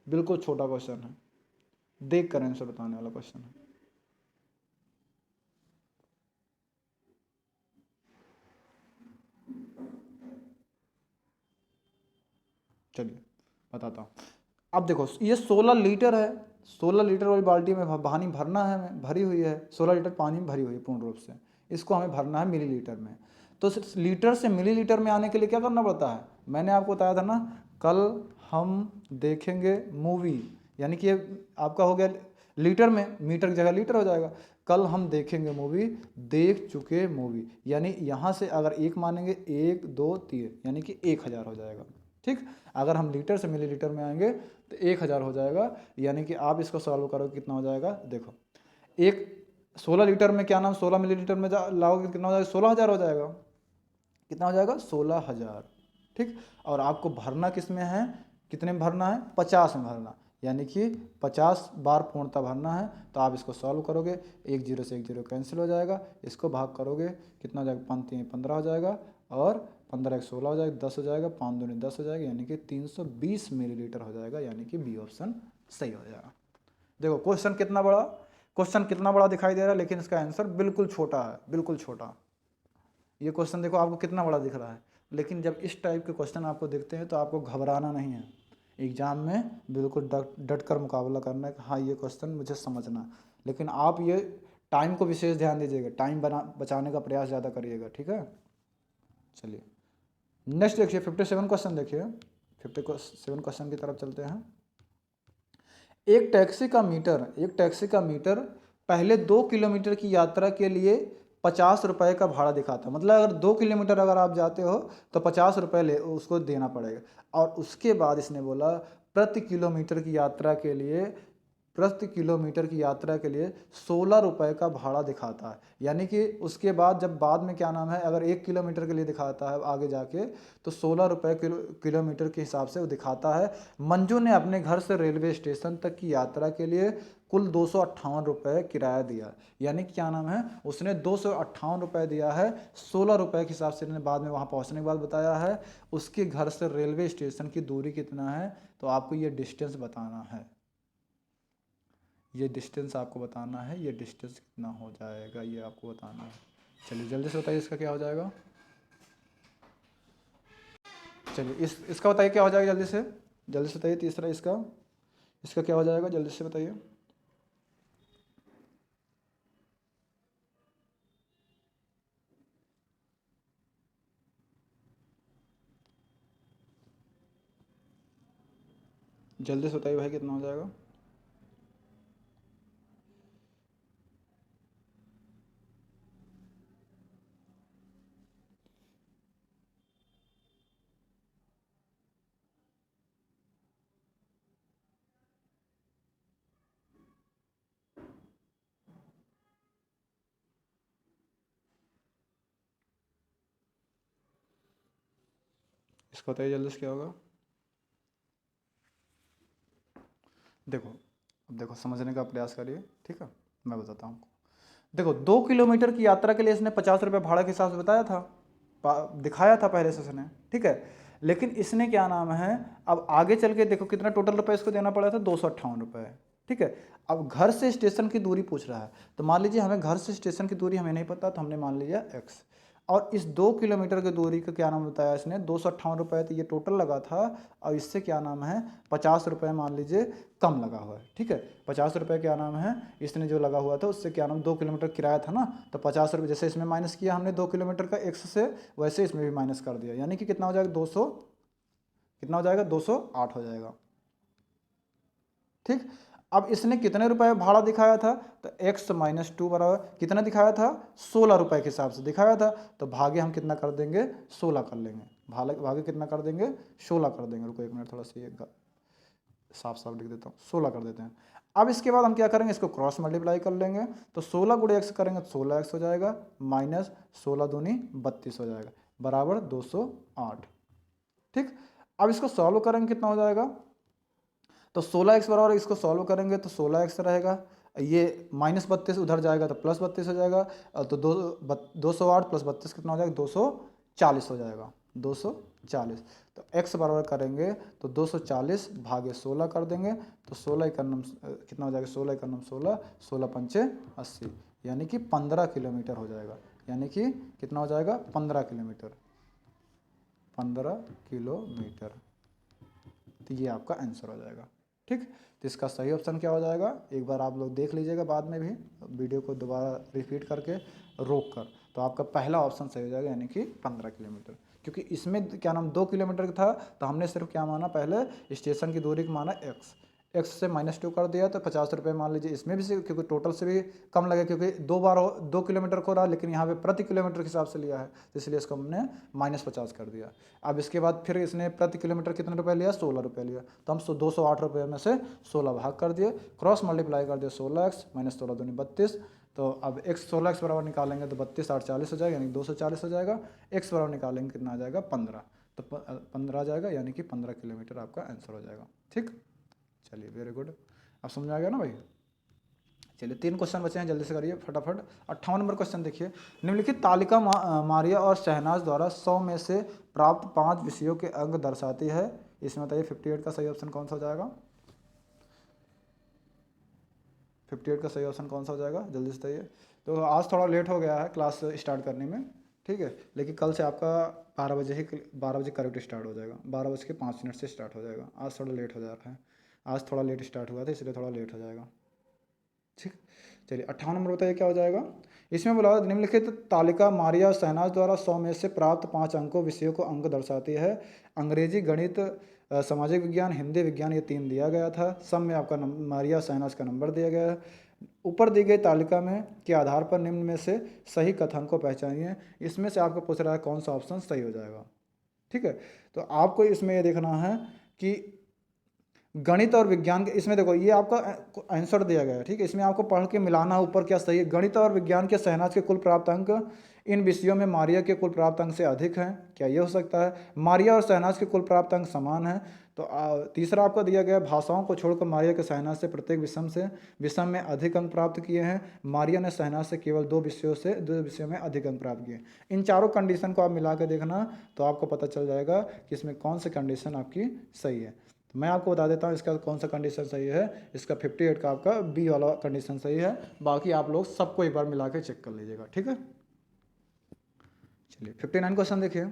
बिल्कुल छोटा क्वेश्चन है, देख कर आंसर बताने वाला क्वेश्चन है। चलिए बताता हूँ। अब देखो ये 16 लीटर है, 16 लीटर वाली बाल्टी में पानी भरना है, हमें भरी हुई है, 16 लीटर पानी में भरी हुई है पूर्ण रूप से, इसको हमें भरना है मिलीलीटर में। तो लीटर से मिलीलीटर में आने के लिए क्या करना पड़ता है, मैंने आपको बताया था ना, कल हम देखेंगे मूवी, यानी कि आपका हो गया लीटर में, मीटर की जगह लीटर हो जाएगा। कल हम देखेंगे मूवी, देख चुके मूवी, यानी यहाँ से अगर एक मानेंगे 1 2 3, यानी कि 1,000 हो जाएगा। ठीक, अगर हम लीटर से मिलीलीटर में आएंगे तो 1,000 हो जाएगा, यानी कि आप इसको सॉल्व करोगे कितना हो जाएगा, देखो एक 16 लीटर में क्या नाम 16 मिलीलीटर में लाओगे कितना हो जाएगा, 16,000 हो जाएगा। कितना हो जाएगा, 16,000। ठीक, और आपको भरना किस में है, कितने में भरना है, 50 में भरना, यानी कि 50 बार पूर्णतः भरना है। तो आप इसको सॉल्व करोगे, 1 0 से 1 0 कैंसिल हो जाएगा, इसको भाग करोगे कितना हो जाएगा, 5 3 15 हो जाएगा, और 15 1 16 हो जाएगा, 10 हो जाएगा, 5 2 10 हो जाएगा, यानी कि 320 मिलीलीटर हो जाएगा, यानी कि बी ऑप्शन सही हो जाएगा। देखो क्वेश्चन कितना बड़ा दिखाई दे रहा है, लेकिन इसका आंसर बिल्कुल छोटा है, बिल्कुल छोटा। ये क्वेश्चन देखो आपको कितना बड़ा दिख रहा है, लेकिन जब इस टाइप के क्वेश्चन आपको दिखते हैं तो आपको घबराना नहीं है, एग्जाम में बिल्कुल डट कर मुकाबला करना है कि हाँ ये क्वेश्चन मुझे समझना है। लेकिन आप ये टाइम को विशेष ध्यान दीजिएगा, टाइम बचाने का प्रयास ज़्यादा करिएगा, ठीक है। चलिए नेक्स्ट देखिए 57 क्वेश्चन देखिए, 57 क्वेश्चन की तरफ चलते हैं। एक टैक्सी का मीटर पहले 2 किलोमीटर की यात्रा के लिए 50 रुपये का भाड़ा दिखाता है। मतलब अगर 2 किलोमीटर अगर आप जाते हो तो 50 रुपये उसको देना पड़ेगा। और उसके बाद इसने बोला प्रति किलोमीटर की यात्रा के लिए 16 रुपये का भाड़ा दिखाता है। यानी कि उसके बाद जब बाद में क्या नाम है, अगर 1 किलोमीटर के लिए दिखाता है आगे जाके तो 16 रुपये किलोमीटर के हिसाब से वो दिखाता है। मंजू ने अपने घर से रेलवे स्टेशन तक की यात्रा के लिए कुल 258 रुपये किराया दिया। यानी कि क्या नाम है, उसने 258 रुपये दिया है, 16 रुपये के हिसाब से उसने बाद में वहाँ पहुँचने के बाद बताया है। उसके घर से रेलवे स्टेशन की दूरी कितना है, तो आपको ये डिस्टेंस बताना है। ये डिस्टेंस आपको बताना है, ये डिस्टेंस कितना हो जाएगा ये आपको बताना है। चलिए जल्दी से बताइए इसका क्या हो जाएगा। चलिए इसका बताइए क्या हो जाएगा, जल्दी से बताइए। तीसरा इसका क्या हो जाएगा, जल्दी से बताइए। जल्दी से बताइए भाई कितना हो जाएगा। इसका बताइए जल्दी से क्या होगा। देखो अब देखो समझने का प्रयास करिए, ठीक है, मैं बताता हूँ। देखो 2 किलोमीटर की यात्रा के लिए इसने 50 रुपये भाड़ा के हिसाब से बताया था, दिखाया था पहले से इसने, ठीक है। लेकिन इसने क्या नाम है, अब आगे चल के देखो कितना टोटल रुपये इसको देना पड़ा था, 258 रुपये, ठीक है। अब घर से स्टेशन की दूरी पूछ रहा है, तो मान लीजिए हमें घर से स्टेशन की दूरी हमें नहीं पता, तो हमने मान लिया x। और इस 2 किलोमीटर की दूरी का क्या नाम बताया इसने, 258 रुपये, तो ये टोटल लगा था। और इससे क्या नाम है 50 रुपये मान लीजिए कम लगा हुआ है, ठीक है। 50 रुपये क्या नाम है इसने जो लगा हुआ था उससे क्या नाम 2 किलोमीटर किराया था ना, तो 50 रुपये जैसे इसमें माइनस किया हमने 2 किलोमीटर का x से, वैसे इसमें भी माइनस कर दिया। यानी कि कितना हो जाएगा 200, कितना हो जाएगा 208 हो जाएगा, ठीक। अब इसने कितने रुपए भाड़ा दिखाया था, तो x-2 बराबर कितना दिखाया था, 16 रुपये के हिसाब से दिखाया था। तो भागे हम कितना कर देंगे, 16 कर लेंगे। भागे कितना कर देंगे, 16 कर देंगे। रुको एक मिनट, थोड़ा सा ये साफ साफ लिख देता हूँ, 16 कर देते हैं। अब इसके बाद हम क्या करेंगे, इसको क्रॉस मल्टीप्लाई कर लेंगे। तो 16 गुणे x करेंगे तो 16x हो जाएगा, माइनस 16 दूनी 32 हो जाएगा, बराबर 208, ठीक। अब इसको सॉल्व करेंगे कितना हो जाएगा, तो 16x बराबर इसको सॉल्व करेंगे तो 16x रहेगा, ये माइनस 32 उधर जाएगा तो प्लस 32 हो जाएगा। तो 208 प्लस 32 कितना हो जाएगा, 240 हो जाएगा, 240। तो x बराबर करेंगे तो 240 भागे 16 कर देंगे, तो 16 एकन्नम कितना हो जाएगा, 16 एकन्नम 16, 16 पंचे 80, यानी कि 15 किलोमीटर हो जाएगा। यानी कि कितना हो जाएगा, 15 किलोमीटर, 15 किलोमीटर। तो ये आपका आंसर हो जाएगा, ठीक। तो इसका सही ऑप्शन क्या हो जाएगा, एक बार आप लोग देख लीजिएगा बाद में भी वीडियो को दोबारा रिपीट करके रोक कर, तो आपका पहला ऑप्शन सही हो जाएगा, यानी कि 15 किलोमीटर। क्योंकि इसमें क्या नाम 2 किलोमीटर था, तो हमने सिर्फ क्या माना, पहले स्टेशन की दूरी को माना x से -2 कर दिया, तो 50 रुपये मान लीजिए इसमें भी से, क्योंकि टोटल से भी कम लगे, क्योंकि 2 किलोमीटर को रहा, लेकिन यहाँ पे प्रति किलोमीटर के हिसाब से लिया है, तो इसलिए इसको हमने -50 कर दिया। अब इसके बाद फिर इसने प्रति किलोमीटर कितने रुपए लिया, 16 रुपये लिया, तो हम 208 रुपये में से 16 भाग कर दिए, क्रॉस मल्टीप्लाई कर दिया, 16x माइनस 16 दूनी 32। तो अब x 16x बराबर निकालेंगे तो 32 8 40 हो जाएगा, यानी 240 हो जाएगा। x बराबर निकालेंगे कितना आ जाएगा, 15, तो 15 आ जाएगा, यानी कि 15 किलोमीटर आपका आंसर हो जाएगा, ठीक। चलिए वेरी गुड, अब समझ आ गया ना भाई। चलिए 3 क्वेश्चन बचे हैं, जल्दी से करिए फटाफट। 58 नंबर क्वेश्चन देखिए, निम्नलिखित तालिका मारिया और शहनाज द्वारा 100 में से प्राप्त 5 विषयों के अंक दर्शाती है। इसमें बताइए 58 का सही ऑप्शन कौन सा हो जाएगा, 58 का सही ऑप्शन कौन सा हो जाएगा, जल्दी से बताइए। तो आज थोड़ा लेट हो गया है क्लास स्टार्ट करने में, ठीक है, लेकिन कल से आपका 12 बजे करेक्ट स्टार्ट हो जाएगा, 12:05 से स्टार्ट हो जाएगा। आज थोड़ा लेट हो जा रहा है, आज थोड़ा लेट स्टार्ट हुआ था इसलिए थोड़ा लेट हो जाएगा, ठीक। चलिए 58 नंबर बताइए क्या हो जाएगा। इसमें बोला निम्नलिखित तालिका मारिया शहनाज द्वारा 100 में से प्राप्त 5 अंकों विषयों को अंक दर्शाती है। अंग्रेजी, गणित, सामाजिक विज्ञान, हिंदी विज्ञान, ये 3 दिया गया था। सब में आपका मारिया शहनाज का नंबर दिया गया है। ऊपर दी गई तालिका में के आधार पर निम्न में से सही कथन को पहचानिए। इसमें से आपको पूछ रहा है कौन सा ऑप्शन सही हो जाएगा। ठीक है, तो आपको इसमें ये देखना है कि गणित और विज्ञान के, इसमें देखो ये आपका आंसर दिया गया है। ठीक है, इसमें आपको पढ़ के मिलाना ऊपर क्या सही है। गणित और विज्ञान के शहनाज के कुल प्राप्त अंक इन विषयों में मारिया के कुल प्राप्त अंक से अधिक हैं, क्या ये हो सकता है। मारिया और शहनाज के कुल प्राप्त अंक समान हैं। तो तीसरा आपको दिया गया भाषाओं को छोड़कर मारिया के शहनाज से प्रत्येक विषम में अधिक अंक प्राप्त किए हैं। मारिया ने शहनाज से केवल 2 विषयों में अधिक अंक प्राप्त किए। इन चारों कंडीशन को आप मिला के देखना तो आपको पता चल जाएगा कि इसमें कौन सी कंडीशन आपकी सही है। तो मैं आपको बता देता हूँ इसका कौन सा कंडीशन सही है। इसका 58 का आपका बी वाला कंडीशन सही है। बाकी आप लोग सबको एक बार मिला के चेक कर लीजिएगा। ठीक है, चलिए 59 क्वेश्चन देखिए।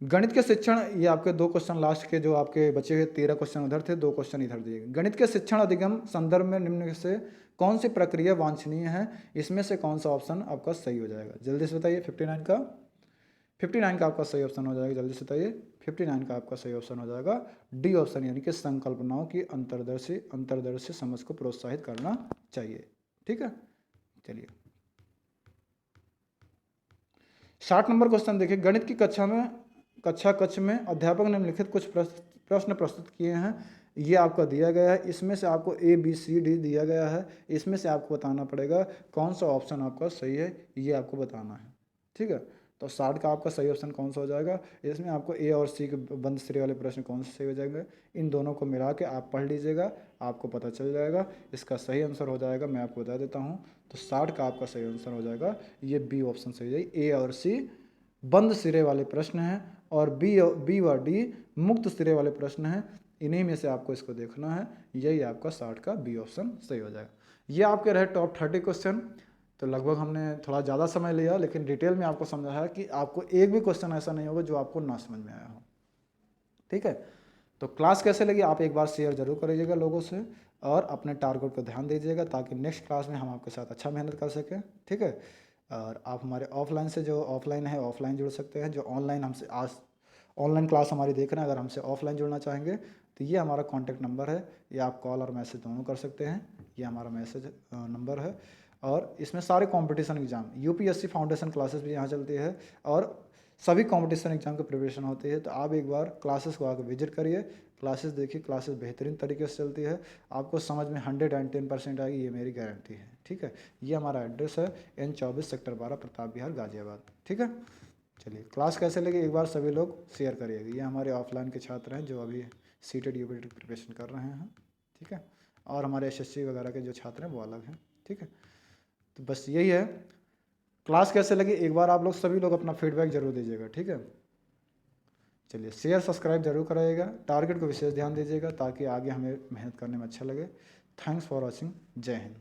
गणित के शिक्षण, ये आपके 2 क्वेश्चन लास्ट के जो आपके बचे हुए 13 क्वेश्चन उधर थे, 2 क्वेश्चन इधर दिए गए। गणित के शिक्षण अधिगम संदर्भ में निम्न में से कौन सी प्रक्रिया वांछनीय है। इसमें से कौन सा ऑप्शन आपका सही हो जाएगा, जल्दी से बताइए। 59 का आपका सही ऑप्शन हो जाएगा, जल्दी से बताइए। 59 का आपका सही ऑप्शन हो जाएगा डी ऑप्शन, यानी कि संकल्पनाओं की अंतर्दर्शी समझ को प्रोत्साहित करना चाहिए। ठीक है, चलिए 60 नंबर क्वेश्चन देखिए। गणित की कक्षा कक्ष में अध्यापक ने निम्नलिखित कुछ प्रश्न प्रस्तुत किए हैं। ये आपका दिया गया है। इसमें से आपको ए बी सी डी दिया गया है। इसमें से आपको बताना पड़ेगा कौन सा ऑप्शन आपका सही है, ये आपको बताना है। ठीक है, तो 60 का आपका सही ऑप्शन कौन सा हो जाएगा। इसमें आपको ए और सी के बंद सिरे वाले प्रश्न कौन से सही हो जाएंगे, इन दोनों को मिला के आप पढ़ लीजिएगा, आपको पता चल जाएगा। इसका सही आंसर हो जाएगा, मैं आपको बता देता हूँ। तो 60 का आपका सही आंसर हो जाएगा ये बी ऑप्शन सही हो जाएगी। ए और सी बंद सिरे वाले प्रश्न हैं और बी व डी मुक्त सिरे वाले प्रश्न हैं। इन्हीं में से आपको इसको देखना है। यही आपका 60 का बी ऑप्शन सही हो जाएगा। ये आपके रहे टॉप 30 क्वेश्चन। तो लगभग हमने थोड़ा ज़्यादा समय लिया, लेकिन डिटेल में आपको समझाया कि आपको एक भी क्वेश्चन ऐसा नहीं होगा जो आपको ना समझ में आया हो। ठीक है, तो क्लास कैसे लगी आप एक बार शेयर जरूर करिएगा लोगों से, और अपने टारगेट को ध्यान दीजिएगा ताकि नेक्स्ट क्लास में हम आपके साथ अच्छा मेहनत कर सकें। ठीक है, और आप हमारे ऑफलाइन से जो ऑफलाइन है ऑफलाइन जुड़ सकते हैं। जो ऑनलाइन हमसे आज ऑनलाइन क्लास हमारी देख रहे हैं, अगर हमसे ऑफलाइन जुड़ना चाहेंगे तो ये हमारा कॉन्टैक्ट नंबर है, या आप कॉल और मैसेज दोनों कर सकते हैं। ये हमारा मैसेज नंबर है। और इसमें सारे competition exam, UPSC foundation classes भी यहाँ चलती है, और सभी कंपटीशन एग्जाम की प्रिपरेशन होती है। तो आप एक बार क्लासेस को आकर विजिट करिए, क्लासेस देखिए, क्लासेस बेहतरीन तरीके से चलती है। आपको समझ में 110% आएगी, ये मेरी गारंटी है। ठीक है, ये हमारा एड्रेस है N24 सेक्टर 12 प्रताप विहार गाजियाबाद। ठीक है, चलिए क्लास कैसे लगी एक बार सभी लोग शेयर करिएगा। ये हमारे ऑफलाइन के छात्र हैं जो अभी सीटेड यूपीटेड की प्रिपरेशन कर रहे हैं। ठीक है, और हमारे एसएससी वगैरह के जो छात्र हैं वो अलग हैं। ठीक है, तो बस यही है। क्लास कैसे लगी एक बार आप लोग सभी लोग अपना फीडबैक जरूर दीजिएगा। ठीक है, चलिए शेयर सब्सक्राइब जरूर कराइएगा, टारगेट को विशेष ध्यान दीजिएगा ताकि आगे हमें मेहनत करने में अच्छा लगे। थैंक्स फॉर वॉचिंग, जय हिंद।